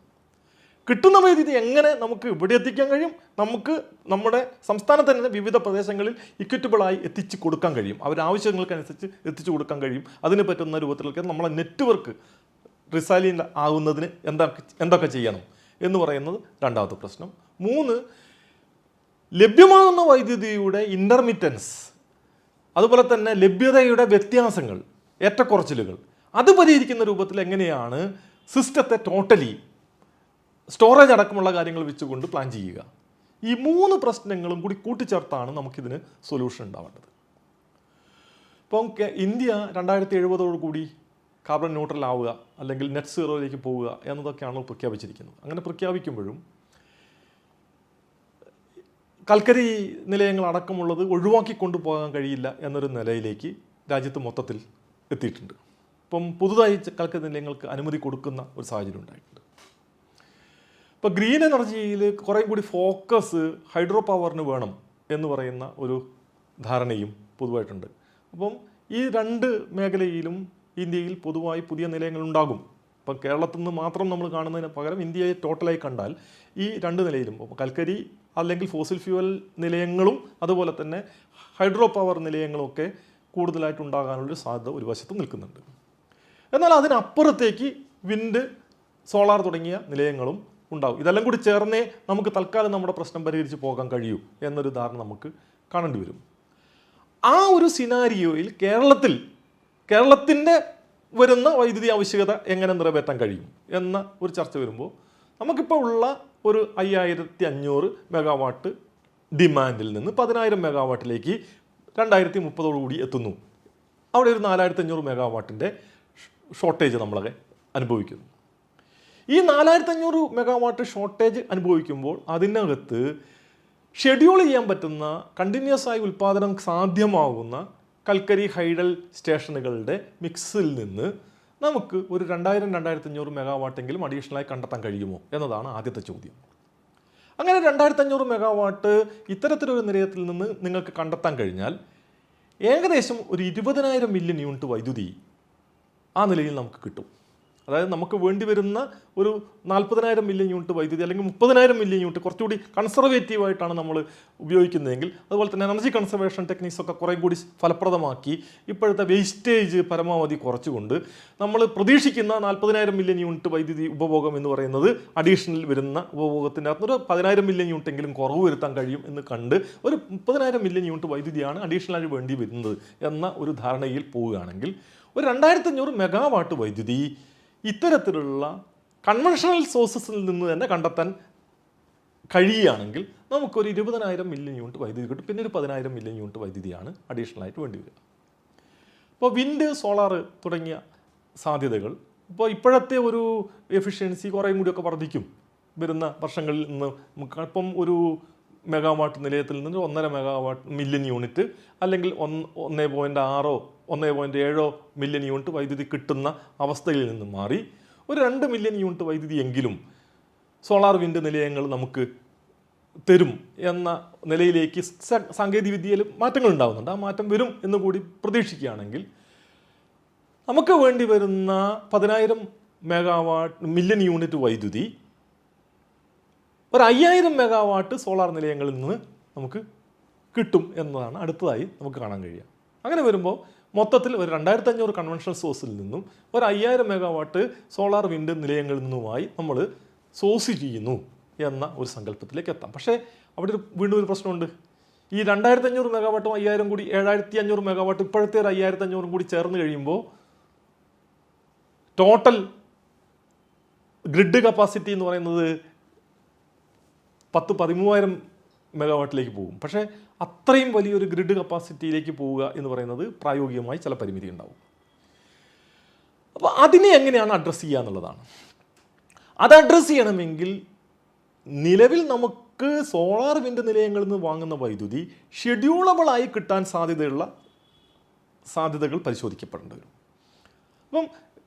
കിട്ടുന്ന വൈദ്യുതി എങ്ങനെ നമുക്ക് ഇവിടെ എത്തിക്കാൻ കഴിയും, നമുക്ക് നമ്മുടെ സംസ്ഥാനത്ത് തന്നെ വിവിധ പ്രദേശങ്ങളിൽ ഇക്വിറ്റബിളായി എത്തിച്ചു കൊടുക്കാൻ കഴിയും, അവരാവശ്യങ്ങൾക്കനുസരിച്ച് എത്തിച്ചു കൊടുക്കാൻ കഴിയും, അതിന് പറ്റുന്ന രൂപത്തിലൊക്കെ നമ്മളെ നെറ്റ്വർക്ക് റിസാലിയൻ്റ് ആകുന്നതിന് എന്തൊക്കെ ചെയ്യണം എന്ന് പറയുന്നത് രണ്ടാമത്തെ പ്രശ്നം. 3, ലഭ്യമാകുന്ന വൈദ്യുതിയുടെ ഇൻ്റർമിറ്റൻസ്, അതുപോലെ തന്നെ ലഭ്യതയുടെ വ്യത്യാസങ്ങൾ, ഏറ്റക്കുറച്ചിലുകൾ, അത് പരിഹരിക്കുന്ന രൂപത്തിൽ എങ്ങനെയാണ് സിസ്റ്റത്തെ ടോട്ടലി സ്റ്റോറേജ് അടക്കമുള്ള കാര്യങ്ങൾ വെച്ചുകൊണ്ട് പ്ലാൻ ചെയ്യുക. ഈ 3 പ്രശ്നങ്ങളും കൂടി കൂട്ടിച്ചേർത്താണ് നമുക്കിതിന് സൊല്യൂഷൻ ഉണ്ടാവേണ്ടത്. ഇപ്പം ഇന്ത്യ 2070 കാർബൺ ന്യൂട്രൽ ആവുക അല്ലെങ്കിൽ നെറ്റ് സീറോയിലേക്ക് പോവുക എന്നതൊക്കെയാണ് പ്രഖ്യാപിച്ചിരിക്കുന്നത്. അങ്ങനെ പ്രഖ്യാപിക്കുമ്പോഴും കൽക്കരി നിലയങ്ങൾ അടക്കമുള്ളത് ഒഴിവാക്കി കൊണ്ടുപോകാൻ കഴിയില്ല എന്നൊരു നിലയിലേക്ക് രാജ്യത്ത് മൊത്തത്തിൽ എത്തിയിട്ടുണ്ട്. ഇപ്പം പുതുതായി കൽക്കരി നിലയങ്ങൾക്ക് അനുമതി കൊടുക്കുന്ന ഒരു സാഹചര്യം ഉണ്ടായിട്ടുണ്ട്. ഇപ്പോൾ ഗ്രീൻ എനർജിയിൽ കുറേ കൂടി ഫോക്കസ് ഹൈഡ്രോ പവറിന് വേണം എന്ന് പറയുന്ന ഒരു ധാരണയും പൊതുവായിട്ടുണ്ട്. അപ്പം ഈ 2 മേഖലയിലും ഇന്ത്യയിൽ പൊതുവായി പുതിയ നിലയങ്ങൾ ഉണ്ടാകും. ഇപ്പം കേരളത്തിൽ നിന്ന് മാത്രം നമ്മൾ കാണുന്നതിന് പകരം ഇന്ത്യയെ ടോട്ടലായി കണ്ടാൽ ഈ 2 നിലയിലും കൽക്കരി അല്ലെങ്കിൽ ഫോസിൽ ഫ്യൂവൽ നിലയങ്ങളും അതുപോലെ തന്നെ ഹൈഡ്രോ പവർ നിലയങ്ങളും ഒക്കെ കൂടുതലായിട്ട് ഉണ്ടാകാനുള്ളൊരു സാധ്യത ഒരു വശത്ത് നിൽക്കുന്നുണ്ട്. എന്നാൽ അതിനപ്പുറത്തേക്ക് വിൻഡ്, സോളാർ തുടങ്ങിയ നിലയങ്ങളും ഉണ്ടാകും. ഇതെല്ലാം കൂടി ചേർന്നേ നമുക്ക് തൽക്കാലം നമ്മുടെ പ്രശ്നം പരിഹരിച്ച് പോകാൻ കഴിയൂ എന്നൊരു ധാരണ നമുക്ക് കാണേണ്ടി വരും. ആ ഒരു സിനാരിയോയിൽ കേരളത്തിൻ്റെ വരുന്ന വൈദ്യുതി ആവശ്യകത എങ്ങനെ നിറവേറ്റാൻ കഴിയും എന്ന ഒരു ചർച്ച വരുമ്പോൾ നമുക്കിപ്പോൾ ഉള്ള ഒരു 5500 മെഗാവാട്ട് ഡിമാൻഡിൽ നിന്ന് 10,000 മെഗാവാട്ടിലേക്ക് 2030 എത്തുന്നു. അവിടെ ഒരു 4500 മെഗാവാട്ടിൻ്റെ ഷോർട്ടേജ് നമ്മളൊക്കെ അനുഭവിക്കുന്നു. ഈ 4500 മെഗാവാട്ട് ഷോർട്ടേജ് അനുഭവിക്കുമ്പോൾ അതിനകത്ത് ഷെഡ്യൂൾ ചെയ്യാൻ പറ്റുന്ന, കണ്ടിന്യൂസ് ആയി ഉൽപ്പാദനം സാധ്യമാകുന്ന കൽക്കരി ഹൈഡൽ സ്റ്റേഷനുകളുടെ മിക്സിൽ നിന്ന് നമുക്ക് ഒരു 2000-2500 മെഗാവാട്ടെങ്കിലും അഡീഷണലായി കണ്ടെത്താൻ കഴിയുമോ എന്നതാണ് ആദ്യത്തെ ചോദ്യം. അങ്ങനെ 2500 മെഗാവാട്ട് ഇത്തരത്തിലൊരു നിലയത്തിൽ നിന്ന് നിങ്ങൾക്ക് കണ്ടെത്താൻ കഴിഞ്ഞാൽ ഏകദേശം ഒരു 20,000 മില്യൺ യൂണിറ്റ് വൈദ്യുതി ആ നിലയിൽ നമുക്ക് കിട്ടും. അതായത് നമുക്ക് വേണ്ടി വരുന്ന ഒരു 40,000 മില്യൺ യൂണിറ്റ് വൈദ്യുതി അല്ലെങ്കിൽ 30,000 മില്യൺ യൂണിറ്റ് കുറച്ചുകൂടി കൺസർവേറ്റീവായിട്ടാണ് നമ്മൾ ഉപയോഗിക്കുന്നതെങ്കിൽ, അതുപോലെ തന്നെ എനർജി കൺസർവേഷൻ ടെക്നിക്സ് ഒക്കെ കുറേ കൂടി ഫലപ്രദമാക്കി ഇപ്പോഴത്തെ വേസ്റ്റേജ് പരമാവധി കുറച്ചുകൊണ്ട് നമ്മൾ പ്രതീക്ഷിക്കുന്ന 40,000 മില്യൺ യൂണിറ്റ് വൈദ്യുതി ഉപഭോഗം എന്ന് പറയുന്നത് അഡീഷണൽ വരുന്ന ഉപഭോഗത്തിൻ്റെ അകത്തൊരു 10,000 മില്യൺ യൂണിറ്റെങ്കിലും കുറവ് വരുത്താൻ കഴിയും എന്ന് കണ്ട് ഒരു 30,000 മില്യൺ യൂണിറ്റ് വൈദ്യുതിയാണ് അഡീഷണലായി വേണ്ടി വരുന്നത് എന്ന ഒരു ധാരണയിൽ പോവുകയാണെങ്കിൽ ഒരു 2500 മെഗാവാട്ട് വൈദ്യുതി ഇത്തരത്തിലുള്ള കൺവെൻഷണൽ സോഴ്സസിൽ നിന്ന് തന്നെ കണ്ടെത്താൻ കഴിയുകയാണെങ്കിൽ നമുക്കൊരു 20,000 മില്യൺ യൂണിറ്റ് വൈദ്യുതി കിട്ടും. പിന്നെ ഒരു 10,000 മില്യൺ യൂണിറ്റ് വൈദ്യുതിയാണ് അഡീഷണൽ ആയിട്ട് വേണ്ടി വരിക. ഇപ്പോൾ വിൻഡ്, സോളാർ തുടങ്ങിയ സാധ്യതകൾ ഇപ്പോഴത്തെ ഒരു എഫിഷ്യൻസി കുറേയും കൂടിയൊക്കെ വർദ്ധിക്കും വരുന്ന വർഷങ്ങളിൽ നിന്ന്. നമുക്ക് ഇപ്പം ഒരു മെഗാവാട്ട് നിലയത്തിൽ നിന്ന് 1.5 മെഗാവാട്ട് മില്യൺ യൂണിറ്റ് അല്ലെങ്കിൽ 1.6 1.7 മില്യൺ യൂണിറ്റ് വൈദ്യുതി കിട്ടുന്ന അവസ്ഥയിൽ നിന്ന് മാറി ഒരു 2 മില്യൺ യൂണിറ്റ് വൈദ്യുതി എങ്കിലും സോളാർ വിൻഡ് നിലയങ്ങൾ നമുക്ക് തരും എന്ന നിലയിലേക്ക് സാങ്കേതിക വിദ്യയിൽ മാറ്റങ്ങൾ ഉണ്ടാകുന്നുണ്ട്. ആ മാറ്റം വരും എന്ന് കൂടി പ്രതീക്ഷിക്കുകയാണെങ്കിൽ നമുക്ക് വേണ്ടി വരുന്ന 10,000 മെഗാവാട്ട് മില്യൺ യൂണിറ്റ് വൈദ്യുതി ഒരു 5,000 മെഗാവാട്ട് സോളാർ നിലയങ്ങളിൽ നിന്ന് നമുക്ക് കിട്ടും എന്നതാണ് അടുത്തതായി നമുക്ക് കാണാൻ കഴിയുക. അങ്ങനെ വരുമ്പോൾ മൊത്തത്തിൽ ഒരു 2,500 കൺവെൻഷണൽ സോഴ്സിൽ നിന്നും ഒരു 5,000 മെഗാവാട്ട് സോളാർ വിൻഡ് നിലയങ്ങളിൽ നിന്നുമായി നമ്മൾ സോഴ്സ് ചെയ്യുന്നു എന്ന ഒരു സങ്കല്പത്തിലേക്ക് എത്താം. പക്ഷേ അവിടെ വീണ്ടും ഒരു പ്രശ്നമുണ്ട്. ഈ 2,500 മെഗാവാട്ടും 5,000 കൂടി 7,500 മെഗാവാട്ട് ഇപ്പോഴത്തെ ഒരു 5,500 കൂടി ചേർന്ന് കഴിയുമ്പോൾ ടോട്ടൽ ഗ്രിഡ് കപ്പാസിറ്റി എന്ന് പറയുന്നത് 13,000 മെഗാവാട്ടിലേക്ക് പോകും. പക്ഷേ അത്രയും വലിയൊരു ഗ്രിഡ് കപ്പാസിറ്റിയിലേക്ക് പോവുക എന്ന് പറയുന്നത് പ്രായോഗികമായി ചില പരിമിതി ഉണ്ടാവും. അപ്പോൾ അതിനെ എങ്ങനെയാണ് അഡ്രസ്സ് ചെയ്യുക എന്നുള്ളതാണ്. അത് അഡ്രസ്സ് ചെയ്യണമെങ്കിൽ നിലവിൽ നമുക്ക് സോളാർ വിൻഡ് നിലയങ്ങളിൽ നിന്ന് വാങ്ങുന്ന വൈദ്യുതി ഷെഡ്യൂളബിളായി കിട്ടാൻ സാധ്യതകൾ പരിശോധിക്കപ്പെടേണ്ടി വരും. അപ്പം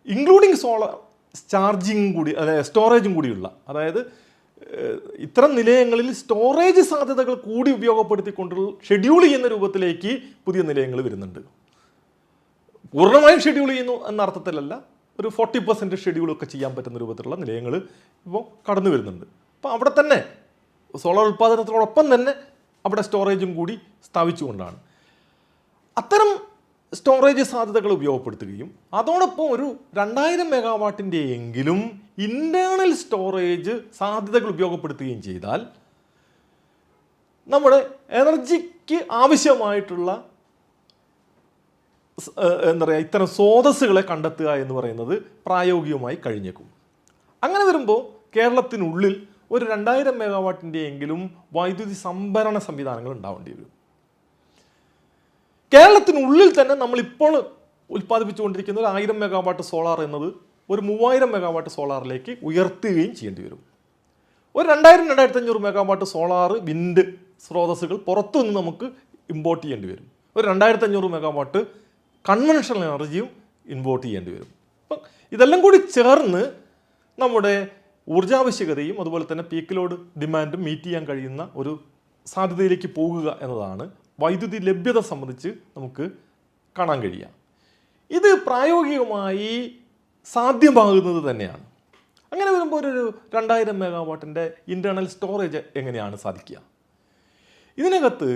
ഇൻക്ലൂഡിങ് സോളാർ ചാർജിങ് കൂടി, അതായത് സ്റ്റോറേജും കൂടിയുള്ള, അതായത് ഇത്തരം നിലയങ്ങളിൽ സ്റ്റോറേജ് സാധ്യതകൾ കൂടി ഉപയോഗപ്പെടുത്തിക്കൊണ്ടുള്ള ഷെഡ്യൂൾ ചെയ്യുന്ന രൂപത്തിലേക്ക് പുതിയ നിലയങ്ങൾ വരുന്നുണ്ട്. പൂർണ്ണമായും ഷെഡ്യൂൾ ചെയ്യുന്നു എന്ന അർത്ഥത്തിലല്ല, ഒരു 40% ഷെഡ്യൂളൊക്കെ ചെയ്യാൻ പറ്റുന്ന രൂപത്തിലുള്ള നിലയങ്ങൾ ഇപ്പോൾ കടന്നു വരുന്നുണ്ട്. അപ്പോൾ അവിടെ തന്നെ സോളാർ ഉൽപ്പാദനത്തോടൊപ്പം തന്നെ അവിടെ സ്റ്റോറേജും കൂടി സ്ഥാപിച്ചുകൊണ്ടാണ് അത്തരം സ്റ്റോറേജ് സാധ്യതകൾ ഉപയോഗപ്പെടുത്തുകയും അതോടൊപ്പം ഒരു 2,000 മെഗാവാട്ടിൻ്റെ എങ്കിലും ഇൻറ്റേർണൽ സ്റ്റോറേജ് സാധ്യതകൾ ഉപയോഗപ്പെടുത്തുകയും ചെയ്താൽ നമ്മുടെ എനർജിക്ക് ആവശ്യമായിട്ടുള്ള എന്താ പറയുക ഇത്തരം സ്രോതസ്സുകളെ കണ്ടെത്തുക എന്ന് പറയുന്നത് പ്രായോഗികമായി കഴിഞ്ഞേക്കും. അങ്ങനെ വരുമ്പോൾ കേരളത്തിനുള്ളിൽ ഒരു 2,000 മെഗാവാട്ടിൻ്റെ എങ്കിലും വൈദ്യുതി സംഭരണ സംവിധാനങ്ങൾ ഉണ്ടാവേണ്ടി വരും. കേരളത്തിനുള്ളിൽ തന്നെ നമ്മളിപ്പോൾ ഉൽപ്പാദിപ്പിച്ചുകൊണ്ടിരിക്കുന്ന ഒരു 1,000 മെഗാവാട്ട് സോളാർ എന്നത് ഒരു 3,000 മെഗാവാട്ട് സോളാറിലേക്ക് ഉയർത്തുകയും ചെയ്യേണ്ടി വരും. ഒരു 2,000-2,500 മെഗാവാട്ട് സോളാർ വിൻഡ് സ്രോതസ്സുകൾ പുറത്തുനിന്ന് നമുക്ക് ഇമ്പോർട്ട് ചെയ്യേണ്ടി വരും. ഒരു 2,500 മെഗാവാട്ട് കൺവെൻഷണൽ എനർജിയും ഇമ്പോർട്ട് ചെയ്യേണ്ടി വരും. അപ്പം ഇതെല്ലാം കൂടി ചേർന്ന് നമ്മുടെ ഊർജാവശ്യകതയും അതുപോലെ തന്നെ പീക്ക് ലോഡ് ഡിമാൻഡും മീറ്റ് ചെയ്യാൻ കഴിയുന്ന ഒരു സാധ്യതയിലേക്ക് പോകുക എന്നതാണ് വൈദ്യുതി ലഭ്യത സംബന്ധിച്ച് നമുക്ക് കാണാൻ കഴിയുക. ഇത് പ്രായോഗികമായി സാധ്യമാകുന്നത് തന്നെയാണ്. അങ്ങനെ വരുമ്പോൾ ഒരു 2,000 മെഗാവാട്ടിൻ്റെ ഇൻറ്റേർണൽ സ്റ്റോറേജ് എങ്ങനെയാണ് സാധിക്കുക? ഇതിനകത്ത്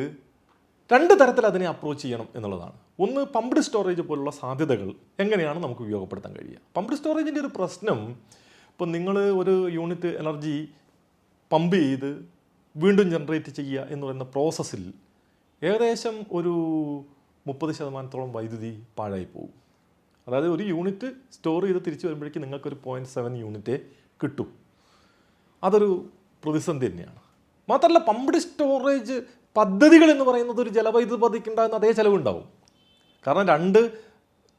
2 തരത്തിൽ അതിനെ അപ്രോച്ച് ചെയ്യണം എന്നുള്ളതാണ്. ഒന്ന്, പമ്പ്ഡ് സ്റ്റോറേജ് പോലുള്ള സാധ്യതകൾ എങ്ങനെയാണ് നമുക്ക് ഉപയോഗപ്പെടുത്താൻ കഴിയുക. പമ്പ്ഡ് സ്റ്റോറേജിൻ്റെ ഒരു പ്രശ്നം, ഇപ്പം നിങ്ങൾ ഒരു യൂണിറ്റ് എനർജി പമ്പ് ചെയ്ത് വീണ്ടും ജനറേറ്റ് ചെയ്യുക എന്ന് പറയുന്ന പ്രോസസ്സിൽ ഏകദേശം ഒരു 30% വൈദ്യുതി പാഴായി പോകും. അതായത് ഒരു യൂണിറ്റ് സ്റ്റോർ ചെയ്ത് തിരിച്ചു വരുമ്പോഴേക്കും നിങ്ങൾക്കൊരു 0.7 യൂണിറ്റേ കിട്ടും. അതൊരു പ്രതിസന്ധി തന്നെയാണ്. മാത്രമല്ല, പമ്പ്ഡ് സ്റ്റോറേജ് പദ്ധതികൾ എന്ന് പറയുന്നത് ഒരു ജലവൈദ്യുതി പദ്ധതിക്ക് ഉണ്ടാകുന്ന അതേ ചിലവുണ്ടാവും. കാരണം 2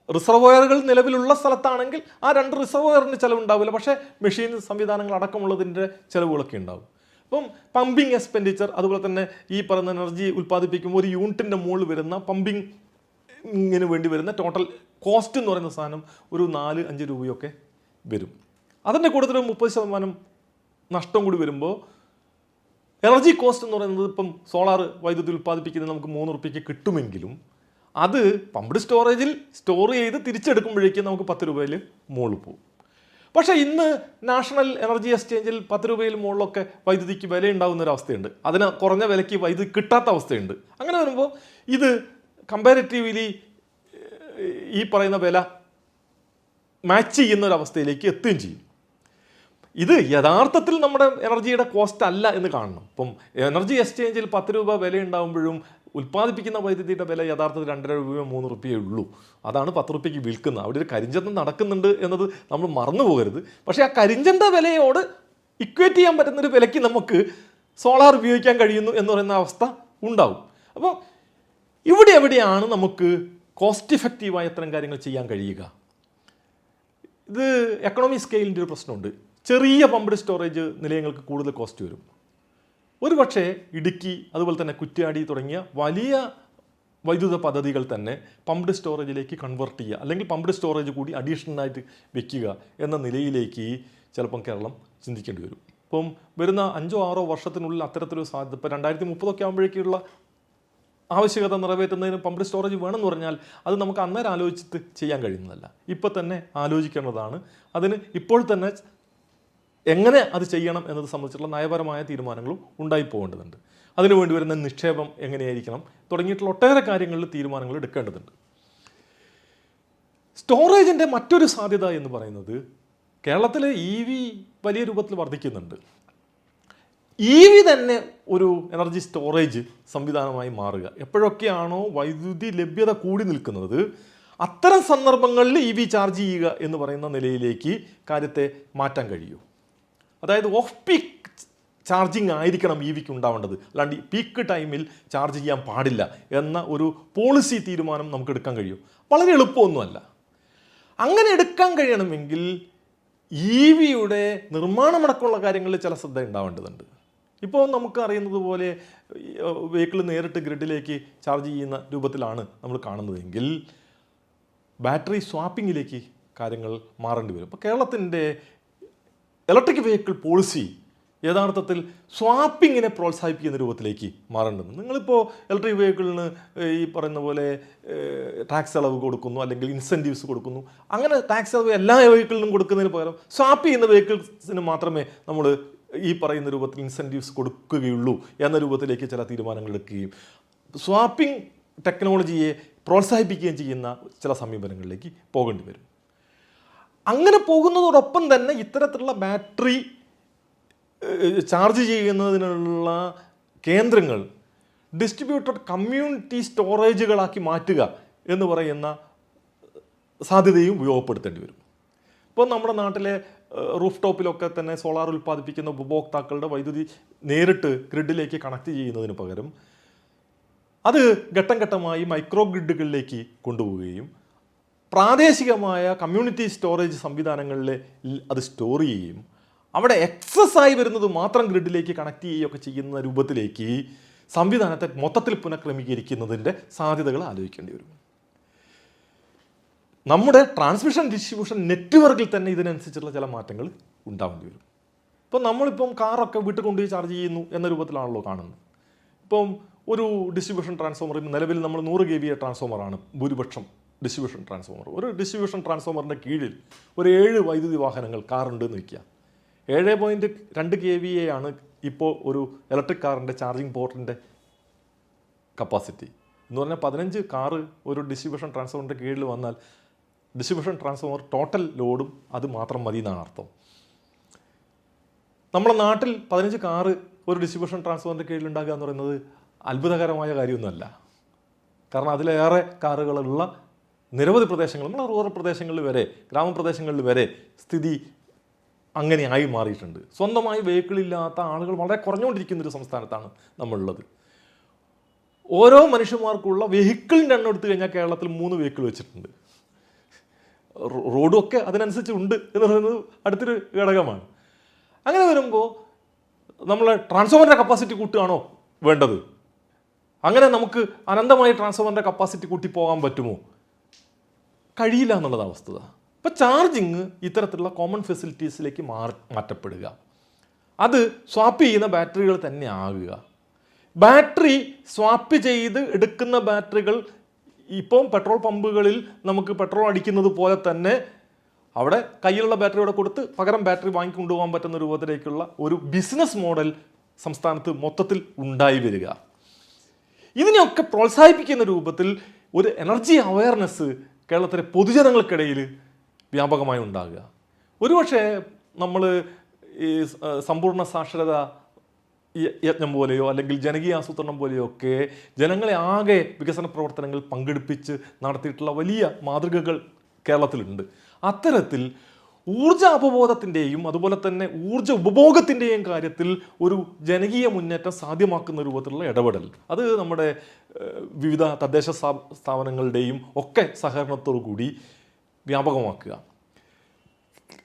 റിസർവോയറുകൾ നിലവിലുള്ള സ്ഥലത്താണെങ്കിൽ ആ 2 റിസർവോയറിന് ചിലവുണ്ടാവില്ല, പക്ഷേ മെഷീൻ സംവിധാനങ്ങൾ അടക്കമുള്ളതിൻ്റെ ചിലവുകളൊക്കെ ഉണ്ടാവും. അപ്പം പമ്പിങ് എക്സ്പെൻഡിച്ചർ, അതുപോലെ തന്നെ ഈ പറയുന്ന എനർജി ഉൽപ്പാദിപ്പിക്കുമ്പോൾ ഒരു യൂണിറ്റിൻ്റെ മുകളിൽ വരുന്ന പമ്പിങ്ങിന് വേണ്ടി വരുന്ന ടോട്ടൽ കോസ്റ്റ് എന്ന് പറയുന്ന സാധനം ഒരു 4-5 രൂപയൊക്കെ വരും. അതിൻ്റെ കൂടുതൽ 30% നഷ്ടം കൂടി വരുമ്പോൾ എനർജി കോസ്റ്റ് എന്ന് പറയുന്നത് ഇപ്പം സോളാർ വൈദ്യുതി ഉൽപ്പാദിപ്പിക്കുന്നത് നമുക്ക് 3 രൂപയ്ക്ക് കിട്ടുമെങ്കിലും അത് പമ്പ്ഡ് സ്റ്റോറേജിൽ സ്റ്റോർ ചെയ്ത് തിരിച്ചെടുക്കുമ്പോഴേക്കും നമുക്ക് 10 രൂപയിൽ മുകളിൽ പോകും. പക്ഷേ ഇന്ന് നാഷണൽ എനർജി എക്സ്ചേഞ്ചിൽ 10 രൂപയിൽ മുകളിലൊക്കെ വൈദ്യുതിക്ക് വില ഉണ്ടാകുന്ന ഒരു അവസ്ഥയുണ്ട്. അതിന് കുറഞ്ഞ വിലയ്ക്ക് വൈദ്യുതി കിട്ടാത്ത അവസ്ഥയുണ്ട്. അങ്ങനെ വരുമ്പോൾ ഇത് കമ്പാരിറ്റീവ്ലി ഈ പറയുന്ന വില മാച്ച് ചെയ്യുന്ന ഒരവസ്ഥയിലേക്ക് എത്തുകയും ചെയ്യും. ഇത് യഥാർത്ഥത്തിൽ നമ്മുടെ എനർജിയുടെ കോസ്റ്റ് അല്ല എന്ന് കാണണം. ഇപ്പം എനർജി എക്സ്ചേഞ്ചിൽ 10 രൂപ വില ഉണ്ടാകുമ്പോഴും ഉൽപ്പാദിപ്പിക്കുന്ന വൈദ്യുതിയുടെ വില യഥാർത്ഥത്തിൽ 2.5 രൂപയോ 3 രൂപയേ ഉള്ളൂ. അതാണ് 10 രൂപയ്ക്ക് വിൽക്കുന്നത്. അവിടെ ഒരു കരിഞ്ചന്ത നടക്കുന്നുണ്ട് എന്നത് നമ്മൾ മറന്നു പോകരുത്. പക്ഷേ ആ കരിഞ്ചന്ത വിലയോട് ഇക്വേറ്റ് ചെയ്യാൻ പറ്റുന്നൊരു വിലയ്ക്ക് നമുക്ക് സോളാർ ഉപയോഗിക്കാൻ കഴിയുന്നു എന്ന് പറയുന്ന അവസ്ഥ ഉണ്ടാവും. അപ്പോൾ ഇവിടെ എവിടെയാണ് നമുക്ക് കോസ്റ്റ് ഇഫക്റ്റീവായ ഇത്തരം കാര്യങ്ങൾ ചെയ്യാൻ കഴിയുക? ഇത് എക്കണോമി സ്കെയിലിൻ്റെ ഒരു പ്രശ്നമുണ്ട്. ചെറിയ പമ്പ്ഡ് സ്റ്റോറേജ് നിലയങ്ങൾക്ക് കൂടുതൽ കോസ്റ്റ് വരും. ഒരു പക്ഷേ ഇടുക്കി, അതുപോലെ തന്നെ കുറ്റ്യാടി തുടങ്ങിയ വലിയ വൈദ്യുത പദ്ധതികൾ തന്നെ പമ്പ്ഡ് സ്റ്റോറേജിലേക്ക് കൺവേർട്ട് ചെയ്യുക, അല്ലെങ്കിൽ പമ്പ്ഡ് സ്റ്റോറേജ് കൂടി അഡീഷണലായിട്ട് വെക്കുക എന്ന നിലയിലേക്ക് ചിലപ്പം കേരളം ചിന്തിക്കേണ്ടി വരും. ഇപ്പം വരുന്ന 5-6 വർഷത്തിനുള്ളിൽ അത്തരത്തിലൊരു സാധ്യത, ഇപ്പോൾ 2030 ആകുമ്പോഴേക്കുള്ള ആവശ്യകത നിറവേറ്റുന്നതിന് പമ്പ്ഡ് സ്റ്റോറേജ് വേണമെന്ന് പറഞ്ഞാൽ അത് നമുക്ക് അന്നേരം ആലോചിച്ചിട്ട് ചെയ്യാൻ കഴിയുന്നതല്ല. ഇപ്പോൾ തന്നെ ആലോചിക്കേണ്ടതാണ്. അതിന് ഇപ്പോൾ തന്നെ എങ്ങനെ അത് ചെയ്യണം എന്നത് സംബന്ധിച്ചുള്ള നയപരമായ തീരുമാനങ്ങളും ഉണ്ടായി പോകേണ്ടതുണ്ട്. അതിനുവേണ്ടി വരുന്ന നിക്ഷേപം എങ്ങനെയായിരിക്കണം തുടങ്ങിയിട്ടുള്ള ഒട്ടേറെ കാര്യങ്ങളിൽ തീരുമാനങ്ങൾ എടുക്കേണ്ടതുണ്ട്. സ്റ്റോറേജിൻ്റെ മറ്റൊരു സാധ്യത എന്ന് പറയുന്നത് കേരളത്തിൽ EV വലിയ രൂപത്തിൽ വർദ്ധിക്കുന്നുണ്ട്. EV തന്നെ ഒരു എനർജി സ്റ്റോറേജ് സംവിധാനമായി മാറുക. എപ്പോഴൊക്കെയാണോ വൈദ്യുതി ലഭ്യത കൂടി നിൽക്കുന്നത് അത്തരം സന്ദർഭങ്ങളിൽ EV ചാർജ് ചെയ്യുക എന്ന് പറയുന്ന നിലയിലേക്ക് കാര്യത്തെ മാറ്റാൻ കഴിയൂ. അതായത് ഓഫ് പീക്ക് ചാർജിങ് ആയിരിക്കണം EVക്ക് ഉണ്ടാവേണ്ടത്, അല്ലാണ്ട് പീക്ക് ടൈമിൽ ചാർജ് ചെയ്യാൻ പാടില്ല എന്ന ഒരു പോളിസി തീരുമാനം നമുക്ക് എടുക്കാൻ കഴിയും. വളരെ എളുപ്പമൊന്നുമല്ല. അങ്ങനെ എടുക്കാൻ കഴിയണമെങ്കിൽ EVയുടെ നിർമ്മാണമടക്കമുള്ള കാര്യങ്ങളിൽ ചില ശ്രദ്ധ ഉണ്ടാവേണ്ടതുണ്ട്. ഇപ്പോൾ നമുക്ക് അറിയുന്നത് പോലെ വെഹിക്കിൾ നേരിട്ട് ഗ്രിഡിലേക്ക് ചാർജ് ചെയ്യുന്ന രൂപത്തിലാണ് നമ്മൾ കാണുന്നതെങ്കിൽ ബാറ്ററി സ്വാപ്പിങ്ങിലേക്ക് കാര്യങ്ങൾ മാറേണ്ടി വരും. ഇപ്പോൾ കേരളത്തിൻ്റെ ഇലക്ട്രിക് വെഹിക്കിൾ പോളിസി യഥാർത്ഥത്തിൽ സ്വാപ്പിങ്ങിനെ പ്രോത്സാഹിപ്പിക്കുന്ന രൂപത്തിലേക്ക് മാറേണ്ടത്. നിങ്ങളിപ്പോൾ ഇലക്ട്രിക് വെഹിക്കിളിന് ഈ പറയുന്ന പോലെ ടാക്സ് ഇളവ് കൊടുക്കുന്നു, അല്ലെങ്കിൽ ഇൻസെൻറ്റീവ്സ് കൊടുക്കുന്നു. അങ്ങനെ ടാക്സ് ഇളവ് എല്ലാ വെഹിക്കിളിനും കൊടുക്കുന്നതിന് പകരം സ്വാപ്പ് ചെയ്യുന്ന വെഹിക്കിൾസിന് മാത്രമേ നമ്മൾ ഈ പറയുന്ന രൂപത്തിൽ ഇൻസെൻറ്റീവ്സ് കൊടുക്കുകയുള്ളൂ എന്ന രൂപത്തിലേക്ക് ചില തീരുമാനങ്ങൾ എടുക്കുകയും സ്വാപ്പിംഗ് ടെക്നോളജിയെ പ്രോത്സാഹിപ്പിക്കുകയും ചെയ്യുന്ന ചില സമീപനങ്ങളിലേക്ക് പോകേണ്ടി വരും. അങ്ങനെ പോകുന്നതോടൊപ്പം തന്നെ ഇത്തരത്തിലുള്ള ബാറ്ററി ചാർജ് ചെയ്യുന്നതിനുള്ള കേന്ദ്രങ്ങൾ ഡിസ്ട്രിബ്യൂട്ടഡ് കമ്മ്യൂണിറ്റി സ്റ്റോറേജുകളാക്കി മാറ്റുക എന്ന് പറയുന്ന സാധ്യതയും ഉപയോഗപ്പെടുത്തേണ്ടി വരും. ഇപ്പോൾ നമ്മുടെ നാട്ടിലെ റൂഫ് ടോപ്പിലൊക്കെ തന്നെ സോളാർ ഉൽപ്പാദിപ്പിക്കുന്ന ഉപഭോക്താക്കളുടെ വൈദ്യുതി നേരിട്ട് ഗ്രിഡിലേക്ക് കണക്ട് ചെയ്യുന്നതിന് പകരം അത് ഘട്ടം ഘട്ടമായി മൈക്രോ ഗ്രിഡുകളിലേക്ക് കൊണ്ടുപോവുകയും പ്രാദേശികമായ കമ്മ്യൂണിറ്റി സ്റ്റോറേജ് സംവിധാനങ്ങളിൽ അത് സ്റ്റോർ ചെയ്യുകയും അവിടെ എക്സസ് ആയി വരുന്നത് മാത്രം ഗ്രിഡിലേക്ക് കണക്ട് ചെയ്യുകയൊക്കെ ചെയ്യുന്ന രൂപത്തിലേക്ക് സംവിധാനത്തെ മൊത്തത്തിൽ പുനഃക്രമീകരിക്കുന്നതിൻ്റെ സാധ്യതകൾ ആലോചിക്കേണ്ടി വരും. നമ്മുടെ ട്രാൻസ്മിഷൻ ഡിസ്ട്രിബ്യൂഷൻ നെറ്റ്വർക്കിൽ തന്നെ ഇതിനനുസരിച്ചുള്ള ചില മാറ്റങ്ങൾ ഉണ്ടാവേണ്ടി വരും. ഇപ്പം നമ്മളിപ്പം കാറൊക്കെ വീട്ടിൽ കൊണ്ടുപോയി ചാർജ് ചെയ്യുന്നു എന്ന രൂപത്തിലാണല്ലോ കാണുന്നത്. ഇപ്പം ഒരു ഡിസ്ട്രിബ്യൂഷൻ ട്രാൻസ്ഫോമർ നിലവിൽ നമ്മൾ 100 kVA ട്രാൻസ്ഫോമറാണ് ഭൂരിപക്ഷം ഡിസ്ട്രിബ്യൂഷൻ ട്രാൻസ്ഫോമർ. ഒരു ഡിസ്ട്രിബ്യൂഷൻ ട്രാൻസ്ഫോമറിൻ്റെ കീഴിൽ ഒരു 7 വൈദ്യുതി വാഹനങ്ങൾ കാറുണ്ട് എന്ന് വയ്ക്കുക. 7.2 kVA ആണ് ഇപ്പോൾ ഒരു ഇലക്ട്രിക് കാറിൻ്റെ ചാർജിങ് പോർട്ടിൻ്റെ കപ്പാസിറ്റി എന്ന് പറഞ്ഞാൽ 15 കാറ് ഒരു ഡിസ്ട്രിബ്യൂഷൻ ട്രാൻസ്ഫോമറിൻ്റെ കീഴിൽ വന്നാൽ ഡിസ്ട്രിബ്യൂഷൻ ട്രാൻസ്ഫോമർ ടോട്ടൽ ലോഡും അത് മാത്രം മതി എന്നാണ് അർത്ഥം. നമ്മുടെ നാട്ടിൽ 15 കാറ് ഒരു ഡിസ്ട്രിബ്യൂഷൻ ട്രാൻസ്ഫോമറിൻ്റെ കീഴിൽ ഉണ്ടാകുക എന്ന് പറയുന്നത് അത്ഭുതകരമായ കാര്യമൊന്നുമല്ല. കാരണം അതിലേറെ കാറുകളുള്ള നിരവധി പ്രദേശങ്ങൾ, നമ്മുടെ റൂറൽ പ്രദേശങ്ങളിൽ വരെ ഗ്രാമപ്രദേശങ്ങളിൽ വരെ സ്ഥിതി അങ്ങനെ ആയി മാറിയിട്ടുണ്ട്. സ്വന്തമായി വെഹിക്കിളില്ലാത്ത ആളുകൾ വളരെ കുറഞ്ഞുകൊണ്ടിരിക്കുന്നൊരു സംസ്ഥാനത്താണ് നമ്മളുള്ളത്. ഓരോ മനുഷ്യന്മാർക്കുള്ള വെഹിക്കിളിൻ്റെ എണ്ണം എടുത്തു കഴിഞ്ഞാൽ കേരളത്തിൽ 3 വെഹിക്കിൾ വെച്ചിട്ടുണ്ട്. റോഡും ഒക്കെ അതിനനുസരിച്ച് ഉണ്ട് എന്ന് പറയുന്നത് അടുത്തൊരു ഘടകമാണ്. അങ്ങനെ വരുമ്പോൾ നമ്മൾ ട്രാൻസ്ഫോമറിൻ്റെ കപ്പാസിറ്റി കൂട്ടുകയാണോ വേണ്ടത്? അങ്ങനെ നമുക്ക് അനന്തമായി ട്രാൻസ്ഫോമറിൻ്റെ കപ്പാസിറ്റി കൂട്ടി പോകാൻ പറ്റുമോ? കഴിയില്ല എന്നുള്ളതാണ് വസ്തുത. ഇപ്പോൾ ചാർജിങ് ഇത്തരത്തിലുള്ള കോമൺ ഫെസിലിറ്റീസിലേക്ക് മാറ്റപ്പെടുക, അത് സ്വാപ്പ് ചെയ്യുന്ന ബാറ്ററികൾ തന്നെ ആകുക. ബാറ്ററി സ്വാപ്പ് ചെയ്ത് എടുക്കുന്ന ബാറ്ററികൾ ഇപ്പം പെട്രോൾ പമ്പുകളിൽ നമുക്ക് പെട്രോൾ അടിക്കുന്നത് പോലെ തന്നെ അവിടെ കയ്യിലുള്ള ബാറ്ററിയോടെ കൊടുത്ത് പകരം ബാറ്ററി വാങ്ങിക്കൊണ്ടുപോകാൻ പറ്റുന്ന രൂപത്തിലേക്കുള്ള ഒരു ബിസിനസ് മോഡൽ സംസ്ഥാനത്ത് മൊത്തത്തിൽ ഉണ്ടായി വരിക. ഇതിനെയൊക്കെ പ്രോത്സാഹിപ്പിക്കുന്ന രൂപത്തിൽ ഒരു എനർജി അവയർനെസ് കേരളത്തിലെ പൊതുജനങ്ങൾക്കിടയിൽ വ്യാപകമായി ഉണ്ടാകുക. ഒരുപക്ഷെ നമ്മൾ ഈ സമ്പൂർണ്ണ സാക്ഷരത യജ്ഞം പോലെയോ അല്ലെങ്കിൽ ജനകീയ ആസൂത്രണം പോലെയോ ഒക്കെ ജനങ്ങളെ ആകെ വികസന പ്രവർത്തനങ്ങൾ പങ്കെടുപ്പിച്ച് നടത്തിയിട്ടുള്ള വലിയ മാതൃകകൾ കേരളത്തിലുണ്ട്. അത്തരത്തിൽ ഊർജ അവബോധത്തിൻ്റെയും അതുപോലെ തന്നെ ഊർജ ഉപഭോഗത്തിൻ്റെയും കാര്യത്തിൽ ഒരു ജനകീയ മുന്നേറ്റം സാധ്യമാക്കുന്ന രൂപത്തിലുള്ള ഇടപെടൽ അത് നമ്മുടെ വിവിധ തദ്ദേശ സ്ഥാപനങ്ങളുടെയും ഒക്കെ സഹകരണത്തോടു കൂടി വ്യാപകമാക്കുക.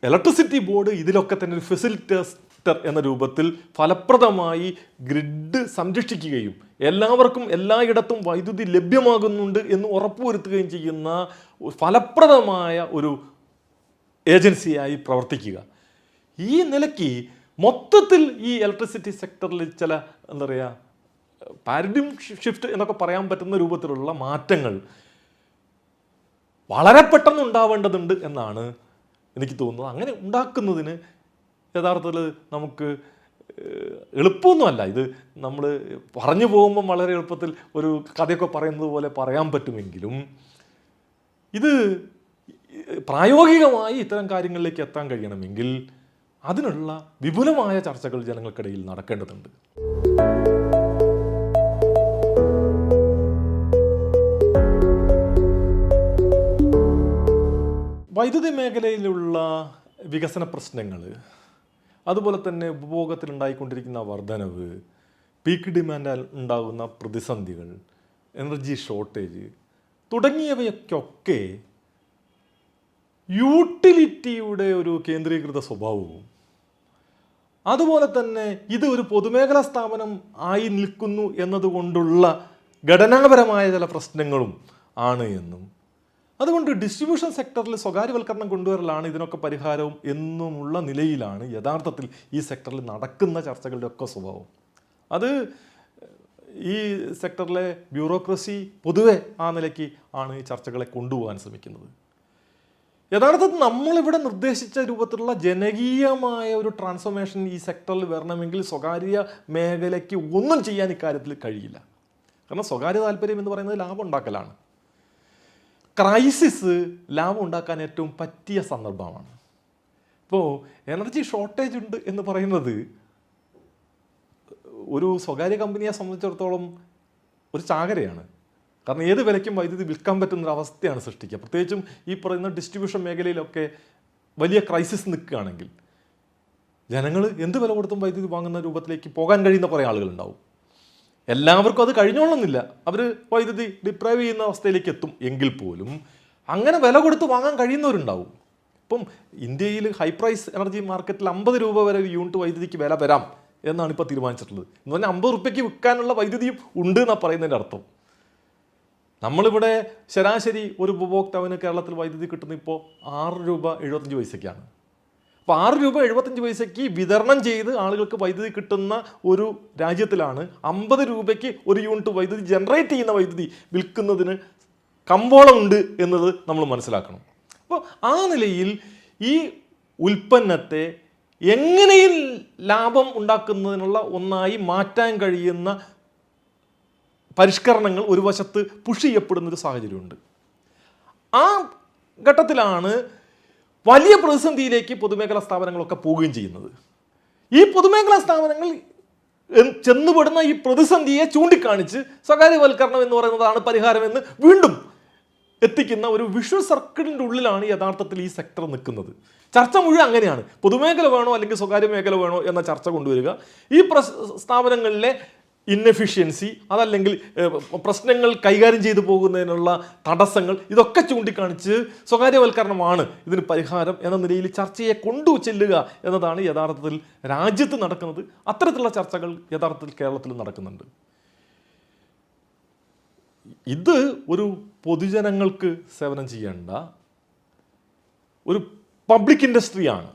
ഇലക്ട്രിസിറ്റി ബോർഡ് ഇതിലൊക്കെ തന്നെ ഒരു ഫെസിലിറ്റേറ്റർ എന്ന രൂപത്തിൽ ഫലപ്രദമായി ഗ്രിഡ് സംരക്ഷിക്കുകയും എല്ലാവർക്കും എല്ലായിടത്തും വൈദ്യുതി ലഭ്യമാകുന്നുണ്ട് എന്ന് ഉറപ്പുവരുത്തുകയും ചെയ്യുന്ന ഫലപ്രദമായ ഒരു ഏജൻസിയായി പ്രവർത്തിക്കുക. ഈ നിലയ്ക്ക് മൊത്തത്തിൽ ഈ ഇലക്ട്രിസിറ്റി സെക്ടറിൽ ചില എന്താ പറയുക പാരഡിം ഷിഫ്റ്റ് എന്നൊക്കെ പറയാൻ പറ്റുന്ന രൂപത്തിലുള്ള മാറ്റങ്ങൾ വളരെ പെട്ടെന്ന് ഉണ്ടാവേണ്ടതുണ്ട് എന്നാണ് എനിക്ക് തോന്നുന്നത്. അങ്ങനെ ഉണ്ടാക്കുന്നതിന് യഥാർത്ഥത്തിൽ നമുക്ക് എളുപ്പമൊന്നുമല്ല. ഇത് നമ്മൾ പറഞ്ഞു പോകുമ്പം വളരെ എളുപ്പത്തിൽ ഒരു കഥയൊക്കെ പറയുന്നത് പോലെ പറയാൻ പറ്റുമെങ്കിലും ഇത് പ്രായോഗികമായി ഇത്തരം കാര്യങ്ങളിലേക്ക് എത്താൻ കഴിയണമെങ്കിൽ അതിനുള്ള വിപുലമായ ചർച്ചകൾ ജനങ്ങൾക്കിടയിൽ നടക്കേണ്ടതുണ്ട്. വൈദ്യുതി മേഖലയിലുള്ള വികസന പ്രശ്നങ്ങൾ, അതുപോലെ തന്നെ ഉപഭോഗത്തിൽ ഉണ്ടായിക്കൊണ്ടിരിക്കുന്ന വർധനവ്, പീക്ക് ഡിമാൻഡ് ഉണ്ടാകുന്ന പ്രതിസന്ധികൾ, എനർജി ഷോർട്ടേജ് തുടങ്ങിയവയൊക്കെ യൂട്ടിലിറ്റിയുടെ ഒരു കേന്ദ്രീകൃത സ്വഭാവവും അതുപോലെ തന്നെ ഇത് ഒരു പൊതുമേഖലാ സ്ഥാപനം ആയി നിൽക്കുന്നു എന്നതുകൊണ്ടുള്ള ഘടനാപരമായ ചില പ്രശ്നങ്ങളും ആണ് എന്നും അതുകൊണ്ട് ഡിസ്ട്രിബ്യൂഷൻ സെക്ടറിൽ സ്വകാര്യവൽക്കരണം കൊണ്ടുവരലാണ് ഇതിനൊക്കെ പരിഹാരവും എന്നുമുള്ള നിലയിലാണ് യഥാർത്ഥത്തിൽ ഈ സെക്ടറിൽ നടക്കുന്ന ചർച്ചകളുടെ ഒക്കെ സ്വഭാവം. അത് ഈ സെക്ടറിലെ ബ്യൂറോക്രസി പൊതുവെ ആ നിലയ്ക്ക് ആണ് ഈ ചർച്ചകളെ കൊണ്ടുപോകാൻ ശ്രമിക്കുന്നത്. യഥാർത്ഥത്തിൽ നമ്മളിവിടെ നിർദ്ദേശിച്ച രൂപത്തിലുള്ള ജനകീയമായ ഒരു ട്രാൻസ്ഫോർമേഷൻ ഈ സെക്ടറിൽ വരണമെങ്കിൽ സ്വകാര്യ മേഖലയ്ക്ക് ഒന്നും ചെയ്യാൻ ഇക്കാര്യത്തിൽ കഴിയില്ല. കാരണം സ്വകാര്യ താല്പര്യം എന്ന് പറയുന്നത് ലാഭം ഉണ്ടാക്കലാണ്. ക്രൈസിസ് ലാഭം ഉണ്ടാക്കാൻ ഏറ്റവും പറ്റിയ സന്ദർഭമാണ്. ഇപ്പോൾ എനർജി ഷോർട്ടേജ് ഉണ്ട് എന്ന് പറയുന്നത് ഒരു സ്വകാര്യ കമ്പനിയെ സംബന്ധിച്ചിടത്തോളം ഒരു ചാകരയാണ്. കാരണം ഏത് വിലയ്ക്കും വൈദ്യുതി വിൽക്കാൻ പറ്റുന്നൊരവസ്ഥയാണ് സൃഷ്ടിക്കുക. പ്രത്യേകിച്ചും ഈ പറയുന്ന ഡിസ്ട്രിബ്യൂഷൻ മേഖലയിലൊക്കെ വലിയ ക്രൈസിസ് നിൽക്കുകയാണെങ്കിൽ ജനങ്ങൾ എന്ത് വില കൊടുത്തും വൈദ്യുതി വാങ്ങുന്ന രൂപത്തിലേക്ക് പോകാൻ കഴിയുന്ന കുറേ ആളുകളുണ്ടാവും. എല്ലാവർക്കും അത് കഴിഞ്ഞോളണമെന്നില്ല. അവർ വൈദ്യുതി ഡിപ്രൈവ് ചെയ്യുന്ന അവസ്ഥയിലേക്ക് എത്തും. എങ്കിൽ പോലും അങ്ങനെ വില കൊടുത്ത് വാങ്ങാൻ കഴിയുന്നവരുണ്ടാവും. ഇപ്പം ഇന്ത്യയിൽ ഹൈ പ്രൈസ് എനർജി മാർക്കറ്റിൽ 50 രൂപ വരെ ഒരു യൂണിറ്റ് വൈദ്യുതിക്ക് വില വരാം എന്നാണ് ഇപ്പോൾ തീരുമാനിച്ചിട്ടുള്ളത്. എന്ന് പറഞ്ഞാൽ 50 റുപ്യയ്ക്ക് വിൽക്കാനുള്ള വൈദ്യുതിയും ഉണ്ട് എന്നാണ് പറയുന്നതിൻ്റെ അർത്ഥം. നമ്മളിവിടെ ശരാശരി ഒരു ഉപഭോക്താവിന് കേരളത്തിൽ വൈദ്യുതി കിട്ടുന്ന ഇപ്പോൾ 6 രൂപ 75 പൈസയ്ക്കാണ്. അപ്പോൾ 6 രൂപ 75 പൈസയ്ക്ക് വിതരണം ചെയ്ത് ആളുകൾക്ക് വൈദ്യുതി കിട്ടുന്ന ഒരു രാജ്യത്തിലാണ് 50 രൂപയ്ക്ക് ഒരു യൂണിറ്റ് വൈദ്യുതി ജനറേറ്റ് ചെയ്യുന്ന വൈദ്യുതി വിൽക്കുന്നതിന് കമ്പോളമുണ്ട് എന്നത് നമ്മൾ മനസ്സിലാക്കണം. അപ്പോൾ ആ നിലയിൽ ഈ ഉൽപ്പന്നത്തെ എങ്ങനെയും ലാഭം ഉണ്ടാക്കുന്നതിനുള്ള ഒന്നായി മാറ്റാൻ കഴിയുന്ന പരിഷ്കരണങ്ങൾ ഒരു വശത്ത് പുഷ് ചെയ്യപ്പെടുന്നൊരു സാഹചര്യമുണ്ട്. ആ ഘട്ടത്തിലാണ് വലിയ പ്രതിസന്ധിയിലേക്ക് പൊതുമേഖലാ സ്ഥാപനങ്ങളൊക്കെ പോവുകയും ചെയ്യുന്നത്. ഈ പൊതുമേഖലാ സ്ഥാപനങ്ങൾ ചെന്നുപെടുന്ന ഈ പ്രതിസന്ധിയെ ചൂണ്ടിക്കാണിച്ച് സ്വകാര്യവൽക്കരണം എന്ന് പറയുന്നതാണ് പരിഹാരമെന്ന് വീണ്ടും എത്തിക്കുന്ന ഒരു വിഷ്വൽ സർക്കിളിൻ്റെ ഉള്ളിലാണ് യഥാർത്ഥത്തിൽ ഈ സെക്ടർ നിൽക്കുന്നത്. ചർച്ച മുഴുവൻ അങ്ങനെയാണ്. പൊതുമേഖല വേണോ അല്ലെങ്കിൽ സ്വകാര്യ മേഖല വേണോ എന്ന ചർച്ച കൊണ്ടുവരിക, ഈ സ്ഥാപനങ്ങളിലെ ഇന്നെഫിഷ്യൻസി അതല്ലെങ്കിൽ പ്രശ്നങ്ങൾ കൈകാര്യം ചെയ്തു പോകുന്നതിനുള്ള തടസ്സങ്ങൾ ഇതൊക്കെ ചൂണ്ടിക്കാണിച്ച് സ്വകാര്യവൽക്കരണമാണ് ഇതിന് പരിഹാരം എന്ന നിലയിൽ ചർച്ചയെ കൊണ്ടു ചെല്ലുക എന്നതാണ് യഥാർത്ഥത്തിൽ രാജ്യത്ത് നടക്കുന്നത്. അത്തരത്തിലുള്ള ചർച്ചകൾ യഥാർത്ഥത്തിൽ കേരളത്തിൽ നടക്കുന്നുണ്ട്. ഇത് ഒരു പൊതുജനങ്ങൾക്ക് സേവനം ചെയ്യേണ്ട ഒരു പബ്ലിക് ഇൻഡസ്ട്രിയാണ്.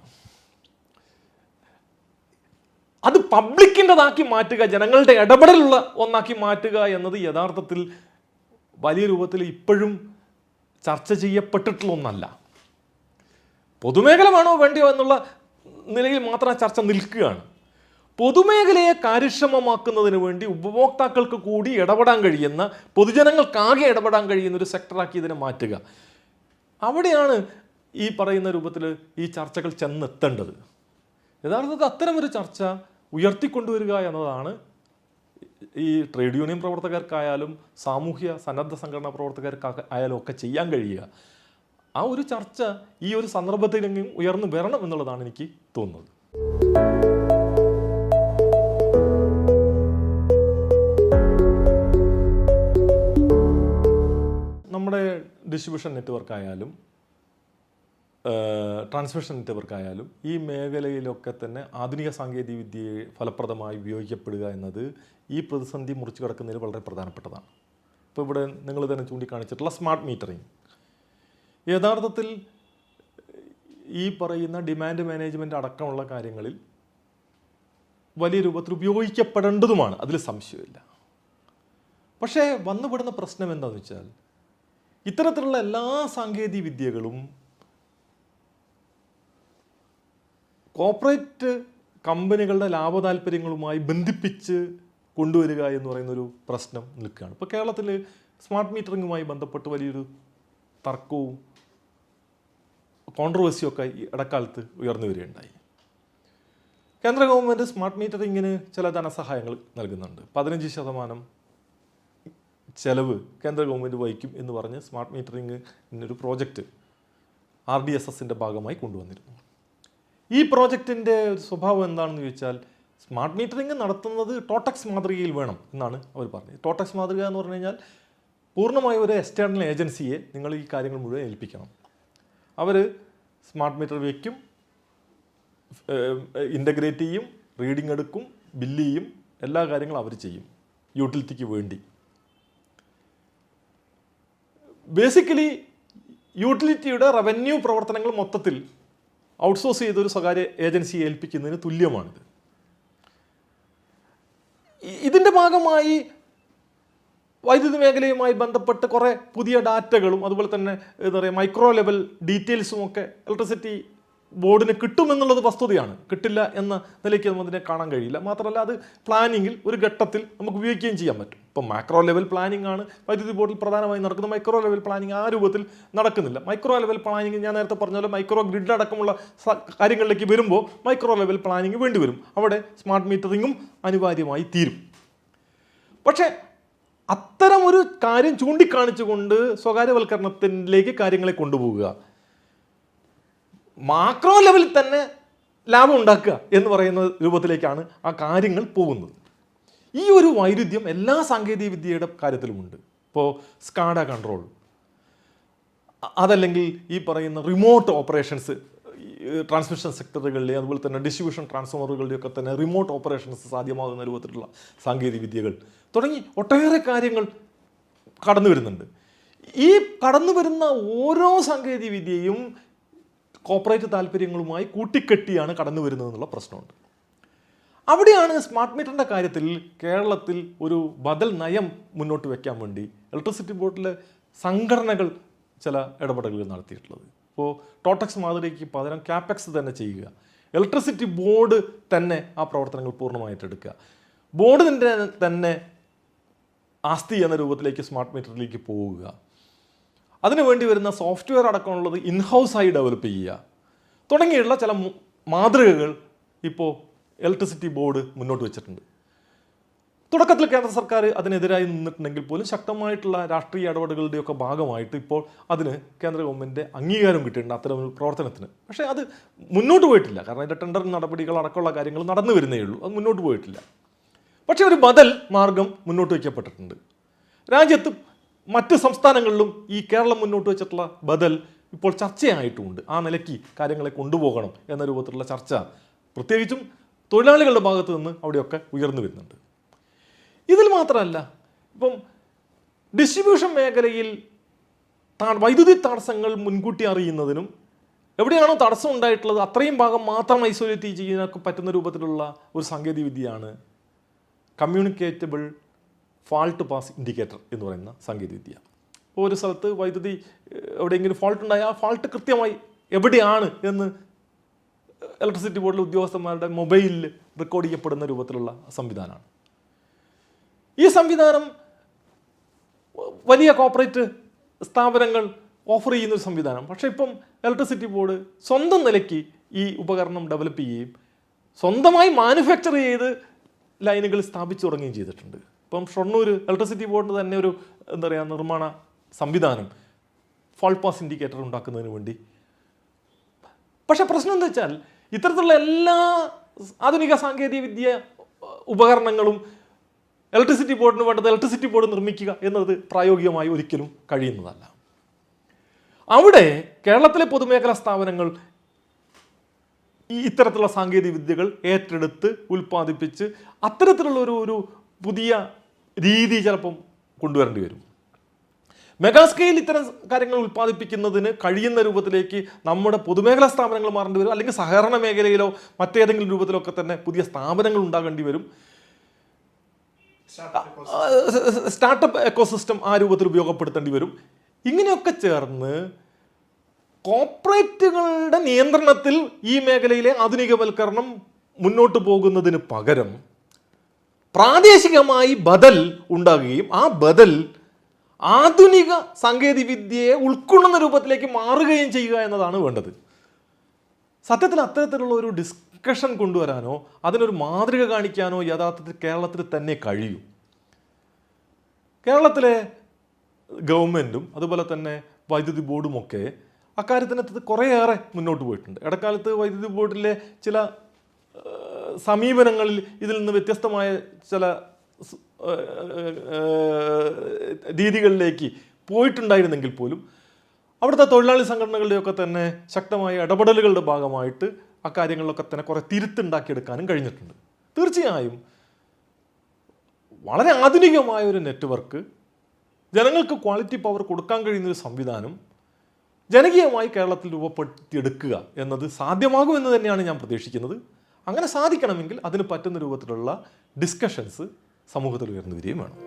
അത് പബ്ലിക്കിൻ്റെതാക്കി മാറ്റുക, ജനങ്ങളുടെ ഇടപെടലുള്ള ഒന്നാക്കി മാറ്റുക എന്നത് യഥാർത്ഥത്തിൽ വലിയ രൂപത്തിൽ ഇപ്പോഴും ചർച്ച ചെയ്യപ്പെട്ടിട്ടുള്ള ഒന്നല്ല. പൊതുമേഖല വേണോ വേണ്ടിയോ എന്നുള്ള നിലയിൽ മാത്രം ചർച്ച നിൽക്കുകയാണ്. പൊതുമേഖലയെ കാര്യക്ഷമമാക്കുന്നതിന് വേണ്ടി ഉപഭോക്താക്കൾക്ക് കൂടി ഇടപെടാൻ കഴിയുന്ന, പൊതുജനങ്ങൾക്കാകെ ഇടപെടാൻ കഴിയുന്ന ഒരു സെക്ടറാക്കി ഇതിനെ മാറ്റുക. അവിടെയാണ് ഈ പറയുന്ന രൂപത്തിൽ ഈ ചർച്ചകൾ ചെന്നെത്തേണ്ടത്. യഥാർത്ഥത്തിൽ അത്തരമൊരു ചർച്ച ഉയർത്തിക്കൊണ്ടുവരിക എന്നതാണ് ഈ ട്രേഡ് യൂണിയൻ പ്രവർത്തകർക്കായാലും സാമൂഹ്യ സന്നദ്ധ സംഘടനാ പ്രവർത്തകർക്കായാലും ഒക്കെ ചെയ്യാൻ കഴിയുക. ആ ഒരു ചർച്ച ഈ ഒരു സന്ദർഭത്തിലെങ്കിലും ഉയർന്നു വരണം എന്നുള്ളതാണ് എനിക്ക് തോന്നുന്നത്. നമ്മുടെ ഡിസ്ട്രിബ്യൂഷൻ നെറ്റ്വർക്കായാലും ട്രാൻസ്മിഷൻ നെറ്റ്വർക്കായാലും ഈ മേഖലയിലൊക്കെ തന്നെ ആധുനിക സാങ്കേതിക വിദ്യയെ ഫലപ്രദമായി ഉപയോഗിക്കപ്പെടുക എന്നത് ഈ പ്രതിസന്ധി മുറിച്ചു കടക്കുന്നതിൽ വളരെ പ്രധാനപ്പെട്ടതാണ്. ഇപ്പോൾ ഇവിടെ നിങ്ങൾ തന്നെ ചൂണ്ടിക്കാണിച്ചിട്ടുള്ള സ്മാർട്ട് മീറ്ററിങ് യഥാർത്ഥത്തിൽ ഈ പറയുന്ന ഡിമാൻഡ് മാനേജ്മെൻറ്റ് അടക്കമുള്ള കാര്യങ്ങളിൽ വലിയ രൂപത്തിൽ ഉപയോഗിക്കപ്പെടേണ്ടതുമാണ്, അതിൽ സംശയമില്ല. പക്ഷേ വന്നുപെടുന്ന പ്രശ്നം എന്താണെന്ന് വെച്ചാൽ ഇത്തരത്തിലുള്ള എല്ലാ സാങ്കേതിക വിദ്യകളും കോർപ്പറേറ്റ് കമ്പനികളുടെ ലാഭതാല്പര്യങ്ങളുമായി ബന്ധിപ്പിച്ച് കൊണ്ടുവരിക എന്ന് പറയുന്നൊരു പ്രശ്നം നിൽക്കുകയാണ്. ഇപ്പോൾ കേരളത്തിൽ സ്മാർട്ട് മീറ്ററിങ്ങുമായി ബന്ധപ്പെട്ട് വലിയൊരു തർക്കവും കോൺട്രവേഴ്സിയും ഒക്കെ ഈ ഇടക്കാലത്ത് ഉയർന്നു വരികയുണ്ടായി. കേന്ദ്ര ഗവൺമെൻറ് സ്മാർട്ട് മീറ്ററിങ്ങിന് ചില ധനസഹായങ്ങൾ നൽകുന്നുണ്ട്. 15% ചെലവ് കേന്ദ്ര ഗവൺമെൻറ് വഹിക്കും എന്ന് പറഞ്ഞ് സ്മാർട്ട് മീറ്ററിങ്ങിനൊരു പ്രോജക്റ്റ് RDSSൻ്റെ ഭാഗമായി കൊണ്ടുവന്നിരുന്നു. ഈ പ്രോജക്റ്റിൻ്റെ ഒരു സ്വഭാവം എന്താണെന്ന് ചോദിച്ചാൽ സ്മാർട്ട് മീറ്ററിങ് നടത്തുന്നത് ടോട്ടക്സ് മാതൃകയിൽ വേണം എന്നാണ് അവർ പറഞ്ഞത്. ടോട്ടക്സ് മാതൃക എന്ന് പറഞ്ഞു കഴിഞ്ഞാൽ പൂർണ്ണമായ ഒരു എക്സ്റ്റേണൽ ഏജൻസിയെ നിങ്ങൾ ഈ കാര്യങ്ങൾ മുഴുവൻ ഏൽപ്പിക്കണം. അവർ സ്മാർട്ട് മീറ്റർ വയ്ക്കും, ഇൻ്റഗ്രേറ്റ് ചെയ്യും, റീഡിംഗ് എടുക്കും, ബില്ല് ചെയ്യും, എല്ലാ കാര്യങ്ങളും അവർ ചെയ്യും യൂട്ടിലിറ്റിക്ക് വേണ്ടി. ബേസിക്കലി യൂട്ടിലിറ്റിയുടെ റവന്യൂ പ്രവർത്തനങ്ങൾ മൊത്തത്തിൽ ഔട്ട്സോഴ്സ് ചെയ്തൊരു സ്വകാര്യ ഏജൻസിയെ ഏൽപ്പിക്കുന്നതിന് തുല്യമാണിത്. ഇതിൻ്റെ ഭാഗമായി വൈദ്യുതി മേഖലയുമായി ബന്ധപ്പെട്ട് കുറേ പുതിയ ഡാറ്റകളും അതുപോലെ തന്നെ എന്താ പറയുക മൈക്രോ ലെവൽ ഡീറ്റെയിൽസും ഒക്കെ ഇലക്ട്രിസിറ്റി ബോർഡിന് കിട്ടുമെന്നുള്ളത് വസ്തുതയാണ്. കിട്ടില്ല എന്ന നിലയ്ക്ക് നമുക്കതിനെ കാണാൻ കഴിയില്ല. മാത്രമല്ല അത് പ്ലാനിങ്ങിൽ ഒരു ഘട്ടത്തിൽ നമുക്ക് ഉപയോഗിക്കുകയും ചെയ്യാൻ പറ്റും. ഇപ്പം മാക്രോ ലെവൽ പ്ലാനിംഗ് ആണ് വൈദ്യുതി ബോർഡിൽ പ്രധാനമായും നടക്കുന്നത്. മൈക്രോ ലെവൽ പ്ലാനിങ് ആ രൂപത്തിൽ നടക്കുന്നില്ല. മൈക്രോ ലെവൽ പ്ലാനിങ് ഞാൻ നേരത്തെ പറഞ്ഞ പോലെ മൈക്രോ ഗ്രിഡ് അടക്കമുള്ള കാര്യങ്ങളിലേക്ക് വരുമ്പോൾ മൈക്രോ ലെവൽ പ്ലാനിങ് വേണ്ടി വരും. അവിടെ സ്മാർട്ട് മീറ്ററിങ്ങും അനിവാര്യമായി തീരും. പക്ഷേ അത്തരമൊരു കാര്യം ചൂണ്ടിക്കാണിച്ചുകൊണ്ട് സ്വകാര്യവൽക്കരണത്തിലേക്ക് കാര്യങ്ങളെ കൊണ്ടുപോവുക, മാക്രോ ലെവലിൽ തന്നെ ലാഭം ഉണ്ടാക്കുക എന്ന് പറയുന്ന രൂപത്തിലേക്കാണ് ആ കാര്യങ്ങൾ പോകുന്നത്. ഈ ഒരു വൈരുദ്ധ്യം എല്ലാ സാങ്കേതിക വിദ്യയുടെ കാര്യത്തിലുമുണ്ട്. ഇപ്പോൾ സ്കാഡ കൺട്രോൾ, അതല്ലെങ്കിൽ ഈ പറയുന്ന റിമോട്ട് ഓപ്പറേഷൻസ് ട്രാൻസ്മിഷൻ സെക്ടറുകളിലെ അതുപോലെ തന്നെ ഡിസ്ട്രിബ്യൂഷൻ ട്രാൻസ്ഫോമറുകളുടെയൊക്കെ തന്നെ റിമോട്ട് ഓപ്പറേഷൻസ് സാധ്യമാകുന്ന രൂപത്തിലുള്ള സാങ്കേതിക വിദ്യകൾ തുടങ്ങി ഒട്ടേറെ കാര്യങ്ങൾ കടന്നു വരുന്നുണ്ട്. ഈ കടന്നു വരുന്ന ഓരോ സാങ്കേതിക വിദ്യയും കോർപ്പറേറ്റ് താല്പര്യങ്ങളുമായി കൂട്ടിക്കെട്ടിയാണ് കടന്നു വരുന്നതെന്നുള്ള പ്രശ്നമുണ്ട്. അവിടെയാണ് സ്മാർട്ട് മീറ്ററിൻ്റെ കാര്യത്തിൽ കേരളത്തിൽ ഒരു ബദൽ നയം മുന്നോട്ട് വയ്ക്കാൻ വേണ്ടി ഇലക്ട്രിസിറ്റി ബോർഡിലെ സംഘടനകൾ ചില ഇടപെടലുകൾ നടത്തിയിട്ടുള്ളത്. ഇപ്പോൾ ടോട്ടക്സ് മാതൃകയ്ക്ക് പകരം ക്യാപെക്സ് തന്നെ ചെയ്യുക, ഇലക്ട്രിസിറ്റി ബോർഡ് തന്നെ ആ പ്രവർത്തനങ്ങൾ പൂർണ്ണമായിട്ട് എടുക്കുക, ബോർഡിൻ്റെ തന്നെ ആസ്തി എന്ന രൂപത്തിലേക്ക് സ്മാർട്ട് മീറ്ററിലേക്ക് പോവുക, അതിനുവേണ്ടി വരുന്ന സോഫ്റ്റ്വെയർ അടക്കമുള്ളത് ഇൻഹൗസായി ഡെവലപ്പ് ചെയ്യുക തുടങ്ങിയുള്ള ചില മാതൃകകൾ ഇപ്പോൾ ഇലക്ട്രിസിറ്റി ബോർഡ് മുന്നോട്ട് വെച്ചിട്ടുണ്ട്. തുടക്കത്തിൽ കേന്ദ്ര സർക്കാർ അതിനെതിരായി നിന്നിട്ടുണ്ടെങ്കിൽ പോലും ശക്തമായിട്ടുള്ള രാഷ്ട്രീയ ഇടപെടലുകളുടെയൊക്കെ ഭാഗമായിട്ട് ഇപ്പോൾ അതിന് കേന്ദ്ര ഗവൺമെൻറ് അംഗീകാരം കിട്ടിയിട്ടുണ്ട് അത്തരം പ്രവർത്തനത്തിന്. പക്ഷേ അത് മുന്നോട്ട് പോയിട്ടില്ല. കാരണം അതിൻ്റെ ടെൻഡർ നടപടികൾ അടക്കമുള്ള കാര്യങ്ങൾ നടന്നു വരുന്നേ ഉള്ളൂ, അത് മുന്നോട്ട് പോയിട്ടില്ല. പക്ഷേ ഒരു ബദൽ മാർഗം മുന്നോട്ട് വയ്ക്കപ്പെട്ടിട്ടുണ്ട്. രാജ്യത്ത് മറ്റ് സംസ്ഥാനങ്ങളിലും ഈ കേരളം മുന്നോട്ട് വെച്ചിട്ടുള്ള ബദൽ ഇപ്പോൾ ചർച്ചയായിട്ടുമുണ്ട്. ആ നിലയ്ക്ക് കാര്യങ്ങളെ കൊണ്ടുപോകണം എന്ന രൂപത്തിലുള്ള ചർച്ച പ്രത്യേകിച്ചും തൊഴിലാളികളുടെ ഭാഗത്ത് നിന്ന് അവിടെയൊക്കെ ഉയർന്നു വരുന്നുണ്ട്. ഇതിൽ മാത്രമല്ല, ഇപ്പം ഡിസ്ട്രിബ്യൂഷൻ മേഖലയിൽ വൈദ്യുതി തടസ്സങ്ങൾ മുൻകൂട്ടി അറിയുന്നതിനും എവിടെയാണോ തടസ്സം ഉണ്ടായിട്ടുള്ളത് അത്രയും ഭാഗം മാത്രം ഐസൊലേറ്റ് ചെയ്യാനൊക്കെ പറ്റുന്ന രൂപത്തിലുള്ള ഒരു സാങ്കേതിക വിദ്യയാണ് കമ്മ്യൂണിക്കേറ്റബിൾ ഫാൾട്ട് പാസ് ഇൻഡിക്കേറ്റർ എന്ന് പറയുന്ന സാങ്കേതികവിദ്യ. ഇപ്പോൾ ഒരു സ്ഥലത്ത് വൈദ്യുതി എവിടെയെങ്കിലും ഫാൾട്ട് ഉണ്ടായാൽ ആ ഫാൾട്ട് കൃത്യമായി എവിടെയാണ് എന്ന് ഇലക്ട്രിസിറ്റി ബോർഡിലെ ഉദ്യോഗസ്ഥന്മാരുടെ മൊബൈലിൽ റെക്കോർഡ് ചെയ്യപ്പെടുന്ന രൂപത്തിലുള്ള സംവിധാനമാണ്. ഈ സംവിധാനം വലിയ കോർപ്പറേറ്റ് സ്ഥാപനങ്ങൾ ഓഫർ ചെയ്യുന്നൊരു സംവിധാനം. പക്ഷേ ഇപ്പം ഇലക്ട്രിസിറ്റി ബോർഡ് സ്വന്തം നിലയ്ക്ക് ഈ ഉപകരണം ഡെവലപ്പ് ചെയ്യുകയും സ്വന്തമായി മാനുഫാക്ചർ ചെയ്ത് ലൈനുകൾ സ്ഥാപിച്ചു തുടങ്ങുകയും ചെയ്തിട്ടുണ്ട്. ഇപ്പം ഷൊർണൂർ ഇലക്ട്രിസിറ്റി ബോർഡിന് തന്നെ ഒരു എന്താ പറയുക നിർമ്മാണ സംവിധാനം ഫാൾ പാസ് ഇൻഡിക്കേറ്റർ ഉണ്ടാക്കുന്നതിന് വേണ്ടി. പക്ഷെ പ്രശ്നം എന്താ വെച്ചാൽ ഇത്തരത്തിലുള്ള എല്ലാ ആധുനിക സാങ്കേതിക വിദ്യ ഉപകരണങ്ങളും ഇലക്ട്രിസിറ്റി ബോർഡിന് വേണ്ടത് ഇലക്ട്രിസിറ്റി ബോർഡ് നിർമ്മിക്കുക എന്നത് പ്രായോഗികമായി ഒരിക്കലും കഴിയുന്നതല്ല. അവിടെ കേരളത്തിലെ പൊതുമേഖലാ സ്ഥാപനങ്ങൾ ഇത്തരത്തിലുള്ള സാങ്കേതിക വിദ്യകൾ ഏറ്റെടുത്ത് ഉൽപ്പാദിപ്പിച്ച് അത്തരത്തിലുള്ള ഒരു പുതിയ രീതി ചിലപ്പം കൊണ്ടുവരേണ്ടി വരും. മെഗാ സ്കെയിൽ ഇത്തരം കാര്യങ്ങൾ ഉൽപ്പാദിപ്പിക്കുന്നതിന് കഴിയുന്ന രൂപത്തിലേക്ക് നമ്മുടെ പൊതുമേഖലാ സ്ഥാപനങ്ങൾ മാറേണ്ടി വരും, അല്ലെങ്കിൽ സഹകരണ മേഖലയിലോ മറ്റേതെങ്കിലും രൂപത്തിലൊക്കെ തന്നെ പുതിയ സ്ഥാപനങ്ങൾ ഉണ്ടാകേണ്ടി വരും. സ്റ്റാർട്ടപ്പ് എക്കോസിസ്റ്റം ആ രൂപത്തിൽ ഉപയോഗപ്പെടുത്തേണ്ടി വരും. ഇങ്ങനെയൊക്കെ ചേർന്ന് കോർപ്പറേറ്റുകളുടെ നിയന്ത്രണത്തിൽ ഈ മേഖലയിലെ ആധുനികവൽക്കരണം മുന്നോട്ട് പോകുന്നതിന് പകരം പ്രാദേശികമായി ബദൽ ഉണ്ടാകുകയും ആ ബദൽ ആധുനിക സാങ്കേതിക വിദ്യയെ ഉൾക്കൊള്ളുന്ന രൂപത്തിലേക്ക് മാറുകയും ചെയ്യുക എന്നതാണ് വേണ്ടത്. സത്യത്തിൽ അത്തരത്തിലുള്ള ഒരു ഡിസ്കഷൻ കൊണ്ടുവരാനോ അതിനൊരു മാതൃക കാണിക്കാനോ യഥാർത്ഥത്തിൽ കേരളത്തിൽ തന്നെ കഴിയും. കേരളത്തിലെ ഗവൺമെൻറ്റും അതുപോലെ തന്നെ വൈദ്യുതി ബോർഡുമൊക്കെ അക്കാര്യത്തിനകത്ത് കുറേയേറെ മുന്നോട്ട് പോയിട്ടുണ്ട്. ഇടക്കാലത്ത് വൈദ്യുതി ബോർഡിലെ ചില സമീപനങ്ങളിൽ ഇതിൽ നിന്ന് വ്യത്യസ്തമായ ചില രീതികളിലേക്ക് പോയിട്ടുണ്ടായിരുന്നെങ്കിൽ പോലും അവിടുത്തെ തൊഴിലാളി സംഘടനകളുടെയൊക്കെ തന്നെ ശക്തമായ ഇടപെടലുകളുടെ ഭാഗമായിട്ട് അക്കാര്യങ്ങളിലൊക്കെ തന്നെ കുറേ തിരുത്തുണ്ടാക്കിയെടുക്കാനും കഴിഞ്ഞിട്ടുണ്ട്. തീർച്ചയായും വളരെ ആധുനികമായ ഒരു നെറ്റ്വർക്ക്, ജനങ്ങൾക്ക് ക്വാളിറ്റി പവർ കൊടുക്കാൻ കഴിയുന്നൊരു സംവിധാനം ജനകീയമായി കേരളത്തിൽ രൂപപ്പെടുത്തിയെടുക്കുക എന്നത് സാധ്യമാകുമെന്ന് തന്നെയാണ് ഞാൻ പ്രതീക്ഷിക്കുന്നത്. അങ്ങനെ സാധിക്കണമെങ്കിൽ അതിന് പറ്റുന്ന രൂപത്തിലുള്ള ഡിസ്കഷൻസ് സമൂഹത്തിൽ ഉയർന്നു വരികയും വേണം.